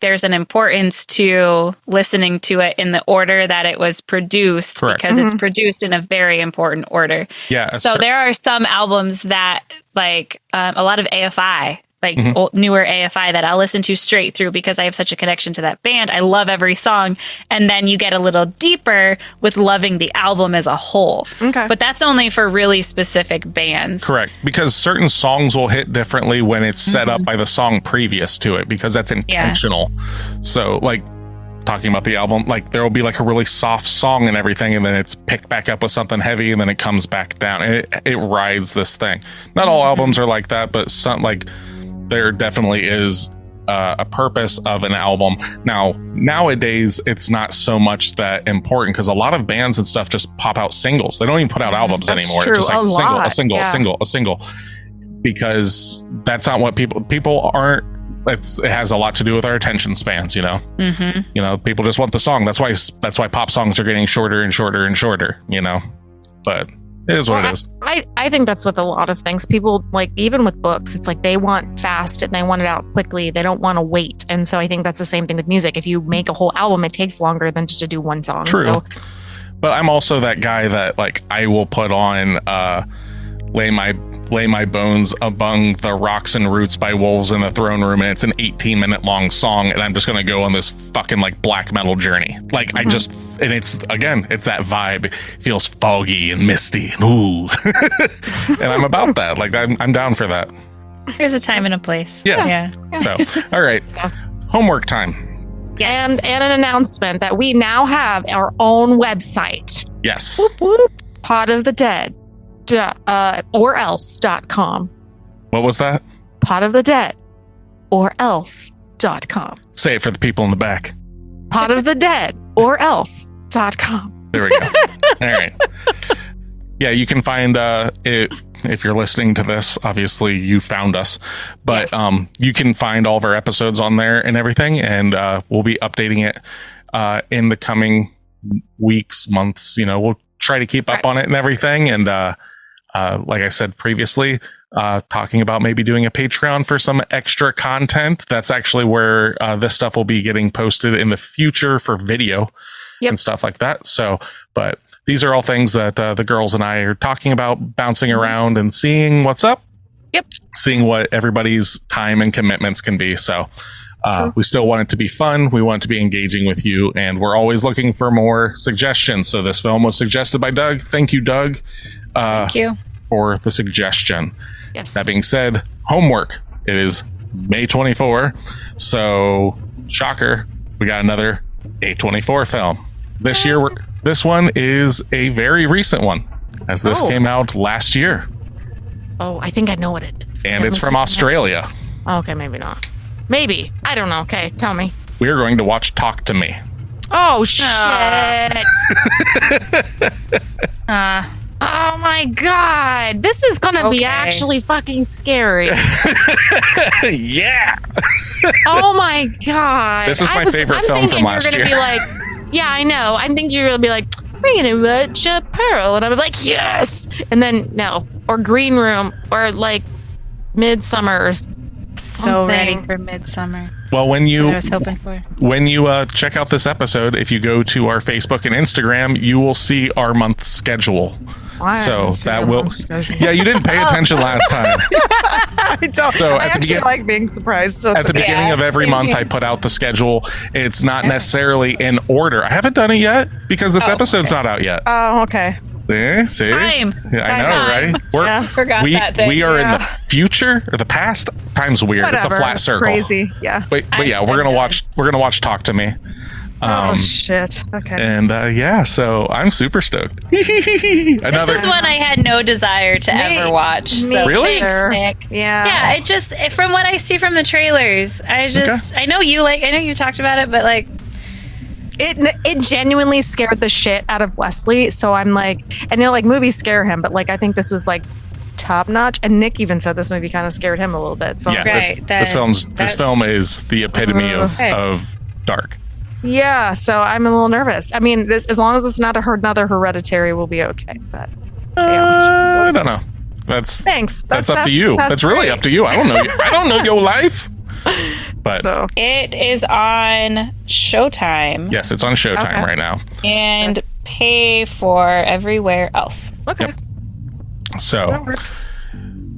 there's an importance to listening to it in the order that it was produced. Correct. Because it's produced in a very important order. Yeah. So there are some albums that like a lot of AFI, like newer AFI that I'll listen to straight through because I have such a connection to that band. I love every song. And then you get a little deeper with loving the album as a whole. Okay. But that's only for really specific bands. Correct. Because certain songs will hit differently when it's set up by the song previous to it, because that's intentional. Yeah. So like talking about the album, like there will be like a really soft song and everything, and then it's picked back up with something heavy and then it comes back down. And it rides this thing. Not all albums are like that, but some like there definitely is a purpose of an album. Now, nowadays, it's not so much that important because a lot of bands and stuff just pop out singles. They don't even put out albums anymore. True. It's just like a single, because that's not what people aren't. It has a lot to do with our attention spans, you know. Mm-hmm. You know, people just want the song. That's why pop songs are getting shorter and shorter and shorter. You know, but. It is what it is. I think that's with a lot of things. People, like, even with books, it's like they want fast and they want it out quickly. They don't want to wait. And so I think that's the same thing with music. If you make a whole album, it takes longer than just to do one song. True. So. But I'm also that guy that, like, I will put on Lay My Bones Among the Rocks and Roots by Wolves in the Throne Room, and it's an 18-minute long song, and I'm just gonna go on this fucking like black metal journey. Like I just, and it's that vibe. It feels foggy and misty and ooh. And I'm about that. Like I'm down for that. There's a time and a place. Yeah. So all right. So. Homework time. Yes. And an announcement that we now have our own website. Yes. Whoop, whoop. Pod of the Dead. Or else.com. What was that? Pot of the Dead or else.com. Say it for the people in the back. Pot of the Dead or else.com. There we go. All right. Yeah, you can find it if you're listening to this. Obviously, you found us, but yes. You can find all of our episodes on there and everything, and we'll be updating it in the coming weeks, months. You know, we'll try to keep up on it and everything, and like I said previously, talking about maybe doing a Patreon for some extra content. That's actually where this stuff will be getting posted in the future for video and stuff like that. So, but these are all things that the girls and I are talking about, bouncing around and seeing what's up. Yep. Seeing what everybody's time and commitments can be. So we still want it to be fun. We want it to be engaging with you. And we're always looking for more suggestions. So this film was suggested by Doug. Thank you, Doug. Thank you for the suggestion. Yes. That being said, homework. It is May 24. So, shocker, we got another A24 film. This year, this one is a very recent one, as this came out last year. Oh, I think I know what it is. And it's from Australia. Okay, maybe not. Maybe. I don't know. Okay, tell me. We are going to watch Talk to Me. Oh, shit. Oh my God. This is going to be actually fucking scary. Yeah. Oh my God. This is my favorite film from last year. You're going to be like, yeah, I know. I'm thinking you're going to be like, we're going to watch a Pearl. And I'm like, yes. And then, no. Or Green Room. Or like Midsummer. So ready for Midsummer. Well, when you I was hoping for. When you check out this episode, if you go to our Facebook and Instagram, you will see our month schedule. So that will. Yeah, you didn't pay attention last time. I don't. So I actually like being surprised. So at the beginning of every month, I put out the schedule. It's not necessarily in order. I haven't done it yet because this episode's not out yet. Oh, okay. See? Time. Yeah, I know, right? Forgot that thing. We are in the future or the past. Time's weird. Whatever. It's a flat circle. Crazy. Yeah. But yeah, we're gonna watch Talk to Me. Oh shit. Okay. And so I'm super stoked. This is one I had no desire to ever watch. So really? Thanks, Nick. Yeah. It just from what I see from the trailers, I know you talked about it, but like it genuinely scared the shit out of Wesley. So I'm like, and like movies scare him, but like I think this was like top notch. And Nick even said this movie kind of scared him a little bit. So this film is the epitome of dark. Yeah, so I'm a little nervous. I mean, as long as it's not another Hereditary, we'll be okay. But I don't know. That's up to you. That's really up to you. I don't know. I don't know your life. But it is on Showtime. Yes, it's on Showtime right now. And pay for everywhere else. Okay. Yep. So that works.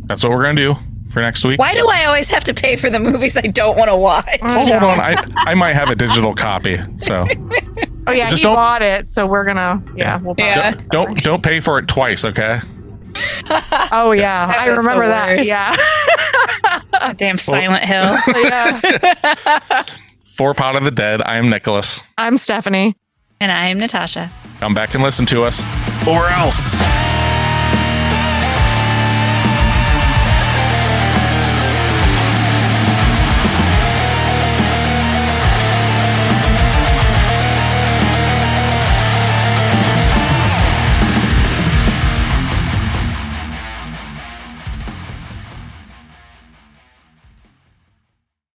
That's what we're gonna do for next week. Why do I always have to pay for the movies I don't want to watch? Hold on, I might have a digital copy. So oh yeah, he bought it, so we're gonna we'll buy it. Don't pay for it twice, okay? Oh yeah, I remember that. Yeah. Damn Silent Hill. Yeah. For Pot of the Dead, I am Nicholas. I'm Stephanie. And I am Natasha. Come back and listen to us. Or else.